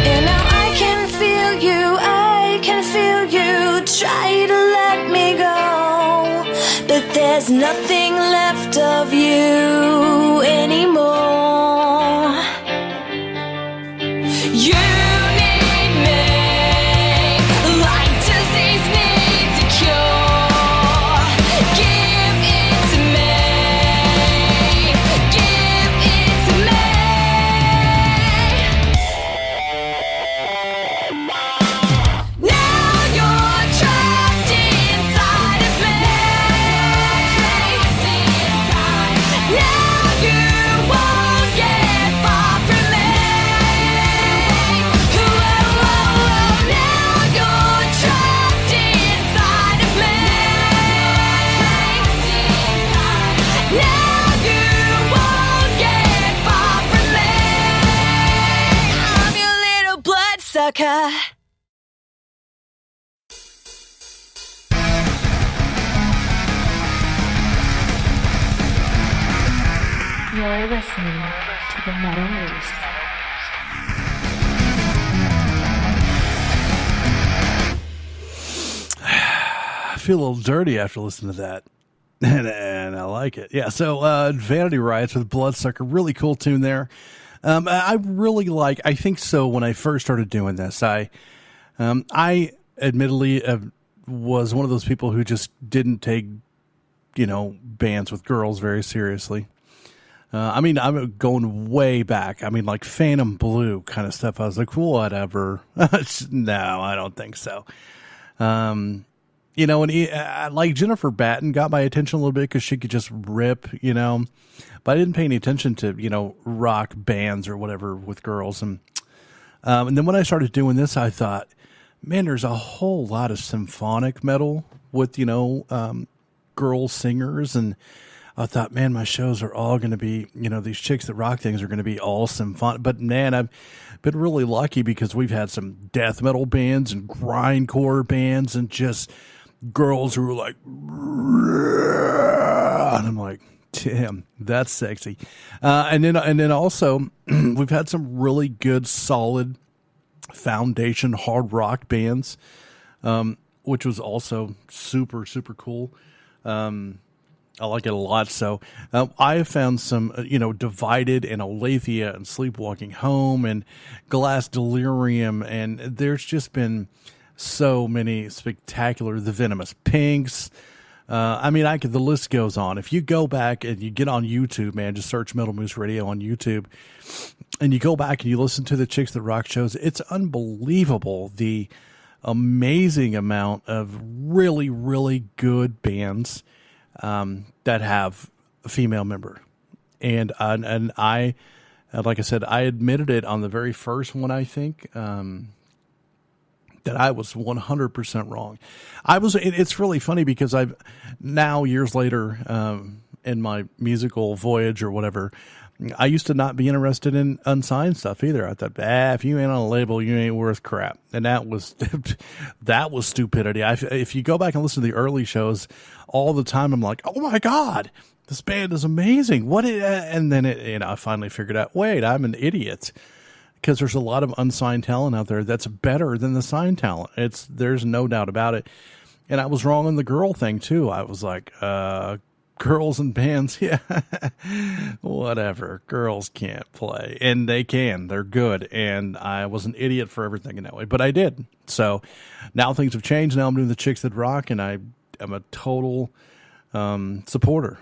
And now I can feel you, I can feel you. Try to let me go, but there's nothing left of you anymore. You need me, like disease needs a cure. Give it to me, give it to me. Now you're trapped inside of me. Now you won't get far from me. Whoa, now you're trapped inside of me. Now you won't get far from me. I'm your little bloodsucker. You're listening to the Metal Moose. feel a little dirty after listening to that. And I like it. Yeah, so Vanity Riots with Bloodsucker, really cool tune there. I really like, I think so when I first started doing this, I admittedly was one of those people who just didn't take, bands with girls very seriously. I mean, I'm going way back. I mean, like Phantom Blue kind of stuff. I was like, whatever. No, I don't think so. And like Jennifer Batten got my attention a little bit because she could just rip, but I didn't pay any attention to, rock bands or whatever with girls. And then when I started doing this, I thought, man, there's a whole lot of symphonic metal with, girl singers. And I thought, man, my shows are all going to be, these Chicks That Rock things are going to be all symphonic. But man, I've been really lucky because we've had some death metal bands and grindcore bands and just girls who were like, and I'm like, damn, that's sexy. And then also we've had some really good, solid foundation hard rock bands, which was also super, super cool. I like it a lot. So I have found some, Divided and Aletheia and Sleepwalking Home and Glass Delirium. And there's just been so many spectacular, the Venomous Pinks. The list goes on. If you go back and you get on YouTube, man, just search Metal Moose Radio on YouTube and you go back and you listen to the Chicks That Rock shows, it's unbelievable. The amazing amount of really, really good bands that have a female member. And I, like I said, I admitted it on the very first one, I think, that I was 100% wrong. It's really funny because I've now years later, in my musical voyage or whatever, I used to not be interested in unsigned stuff either. I thought, if you ain't on a label, you ain't worth crap. And that was, that was stupidity. If you go back and listen to the early shows all the time, I'm like, oh my God, this band is amazing. And then I finally figured out, wait, I'm an idiot. Because there's a lot of unsigned talent out there that's better than the signed talent. There's no doubt about it. And I was wrong on the girl thing too. I was like, girls and bands, yeah, whatever. Girls can't play, and they can. They're good, and I was an idiot for ever thinking that way, but I did. So now things have changed. Now I'm doing the Chicks That Rock, and I am a total supporter.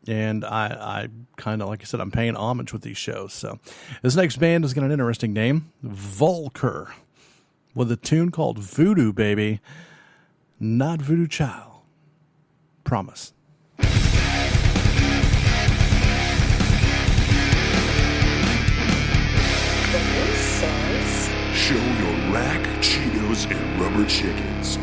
And I kind of, like I said, I'm paying homage with these shows. So this next band has got an interesting name, Volker, with a tune called Voodoo Baby, not Voodoo Child. Promise. Show your rack, Cheetos, and rubber chickens.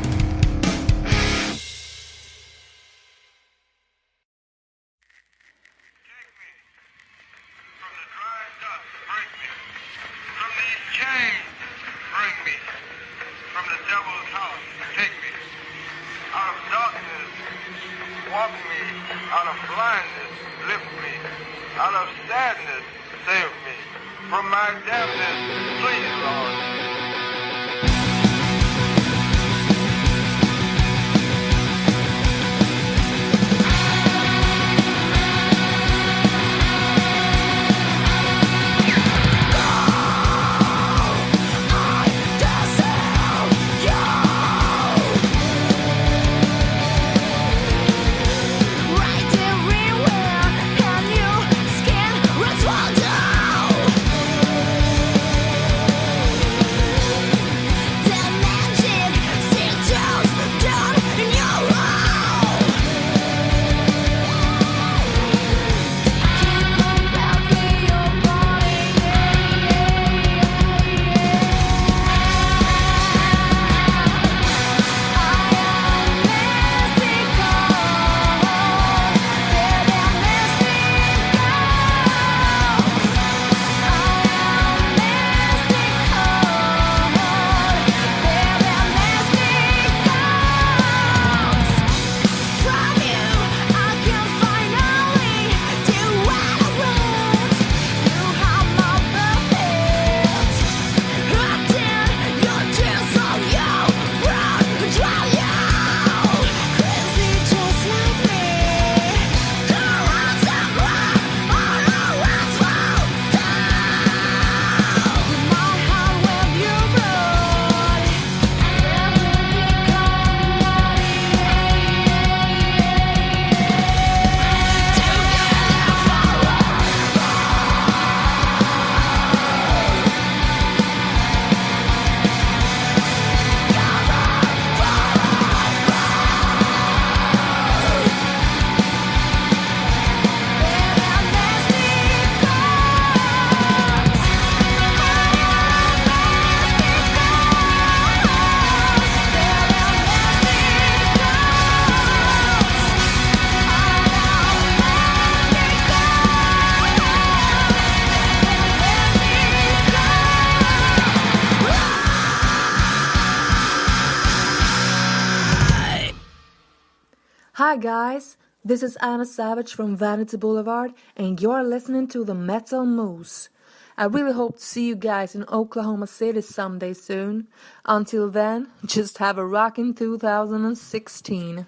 Hi guys, this is Anna Savage from Vanity Boulevard, and you're listening to the Metal Moose. I really hope to see you guys in Oklahoma City someday soon. Until then, just have a rockin' 2016.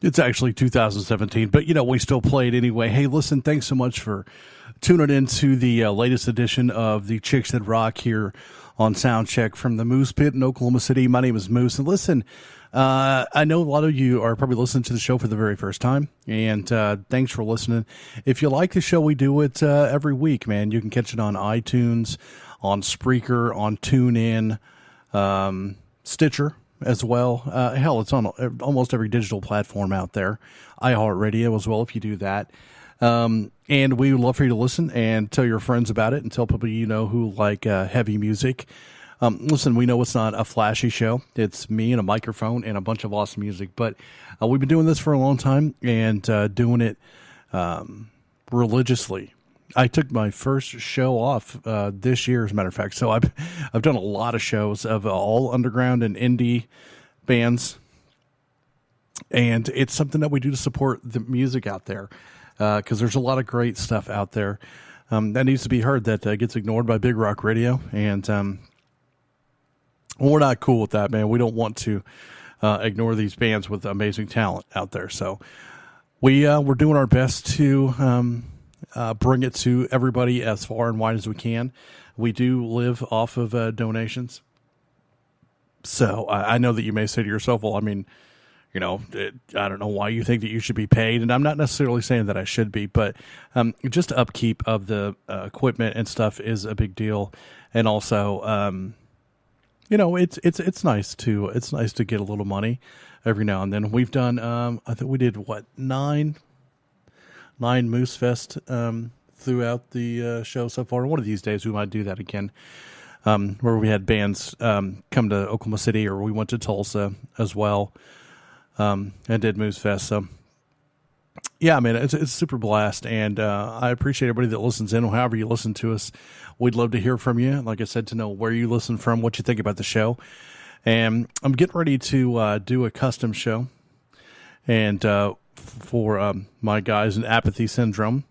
It's actually 2017, but we still play it anyway. Hey, listen, thanks so much for tuning in to the latest edition of the Chicks That Rock here on Soundcheck from the Moose Pit in Oklahoma City. My name is Moose, and listen, I know a lot of you are probably listening to the show for the very first time, and thanks for listening. If you like the show, we do it every week, man. You can catch it on iTunes, on Spreaker, on TuneIn, Stitcher as well. Hell, it's on almost every digital platform out there. iHeartRadio as well, if you do that. And we would love for you to listen and tell your friends about it and tell people who like heavy music. Listen, we know it's not a flashy show. It's me and a microphone and a bunch of awesome music. But we've been doing this for a long time and doing it religiously. I took my first show off this year, as a matter of fact. So I've done a lot of shows of all underground and indie bands. And it's something that we do to support the music out there because there's a lot of great stuff out there that needs to be heard that gets ignored by Big Rock Radio. And we're not cool with that, man. We don't want to ignore these bands with amazing talent out there. So we're doing our best to bring it to everybody as far and wide as we can. We do live off of donations. So I know that you may say to yourself, well, I mean, I don't know why you think that you should be paid. And I'm not necessarily saying that I should be, but just upkeep of the equipment and stuff is a big deal. And also, it's nice to get a little money every now and then. We've done, I think we did nine Moose Fest throughout the show so far. One of these days we might do that again, where we had bands come to Oklahoma City, or we went to Tulsa as well, and did Moose Fest. So yeah, man, it's super blast, and I appreciate everybody that listens in, however you listen to us. We'd love to hear from you. Like I said, to know where you listen from, what you think about the show. And I'm getting ready to do a custom show, and for my guys in Apathy Syndrome.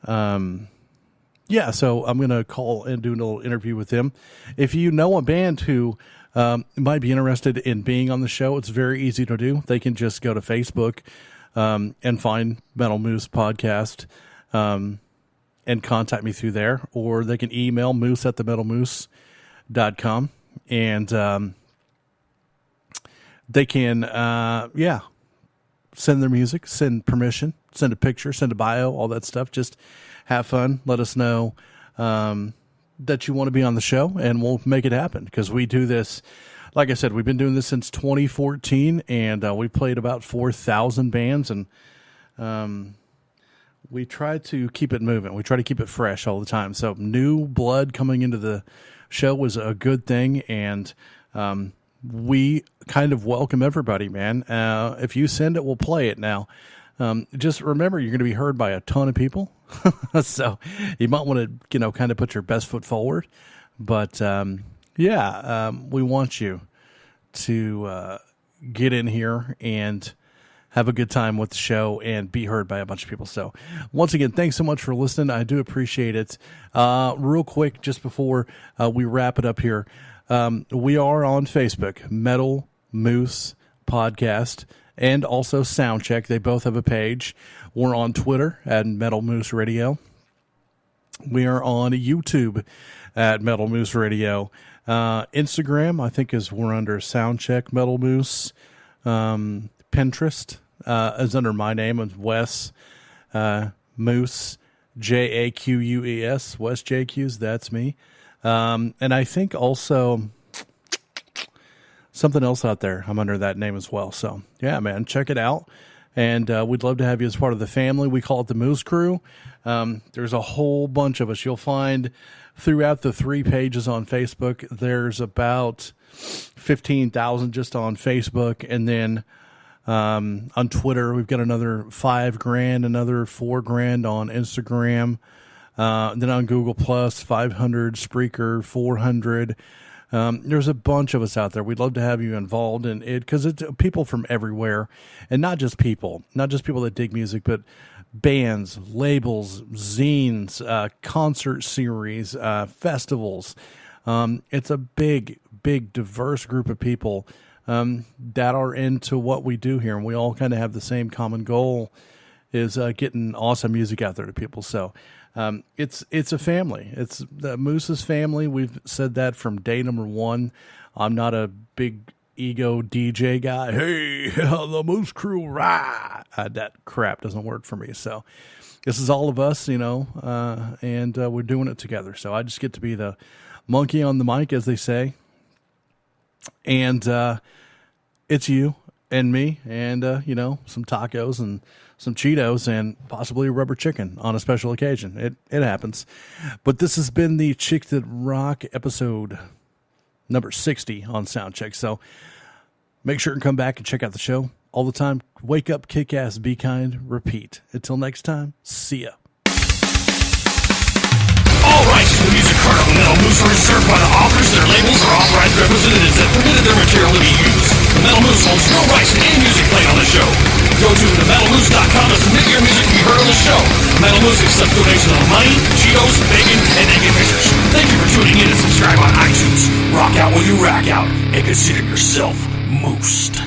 Yeah, so I'm going to call and do a little interview with them. If you know a band who might be interested in being on the show, it's very easy to do. They can just go to Facebook and find Metal Moose Podcast and contact me through there, or they can email moose@themetalmoose.com, and they can, send their music, send permission, send a picture, send a bio, all that stuff. Just have fun. Let us know that you want to be on the show, and we'll make it happen, because we do this. Like I said, we've been doing this since 2014, and we played about 4,000 bands, and we try to keep it moving. We try to keep it fresh all the time. So new blood coming into the show was a good thing, and we kind of welcome everybody, man. If you send it, we'll play it now. Just remember, you're going to be heard by a ton of people, so you might want to, kind of put your best foot forward. But we want you to get in here and have a good time with the show and be heard by a bunch of people. So once again, thanks so much for listening. I do appreciate it. Real quick, just before we wrap it up here, we are on Facebook, Metal Moose Podcast, and also Soundcheck. They both have a page. We're on Twitter at Metal Moose Radio. We are on YouTube at Metal Moose Radio. Instagram, I think, we're under Soundcheck Metal Moose. Pinterest is under my name, it's Wes Moose, Jaqueus, Wes Jaqueus, that's me. And I think also something else out there, I'm under that name as well. So yeah, man, check it out. And we'd love to have you as part of the family. We call it the Moose Crew. There's a whole bunch of us. You'll find throughout the 3 pages on Facebook, there's about 15,000 just on Facebook. And then on Twitter, we've got another $5,000, another $4,000 on Instagram. Then on Google Plus, 500, Spreaker, 400. There's a bunch of us out there. We'd love to have you involved in it because it's people from everywhere, and not just people that dig music, but bands, labels, zines, concert series, festivals. It's a big, diverse group of people that are into what we do here, and we all kind of have the same common goal, is getting awesome music out there to people. So it's a family. It's the Moose's family. We've said that from day number one. I'm not a big ego DJ guy. Hey, the Moose Crew, rah! That crap doesn't work for me. So this is all of us, and we're doing it together. So I just get to be the monkey on the mic, as they say. And it's you and me and, some tacos and some Cheetos and possibly a rubber chicken on a special occasion. It happens. But this has been the Chick That Rock episode number 60 on Soundcheck. So make sure and come back and check out the show all the time. Wake up, kick ass, be kind, repeat. Until next time, see ya. All rights to the music heard on the Metal Moose are reserved by the authors, their labels, or authorized representatives that permitted their material to be used. The Metal Moose holds no rights to any music played on the show. Go to themetalmoose.com to submit your music to be heard on the show. Metal Moose accepts donations of money, Cheetos, bacon, and naked pictures. Thank you for tuning in and subscribe on iTunes. Rock out while you rack out, and consider yourself moosed.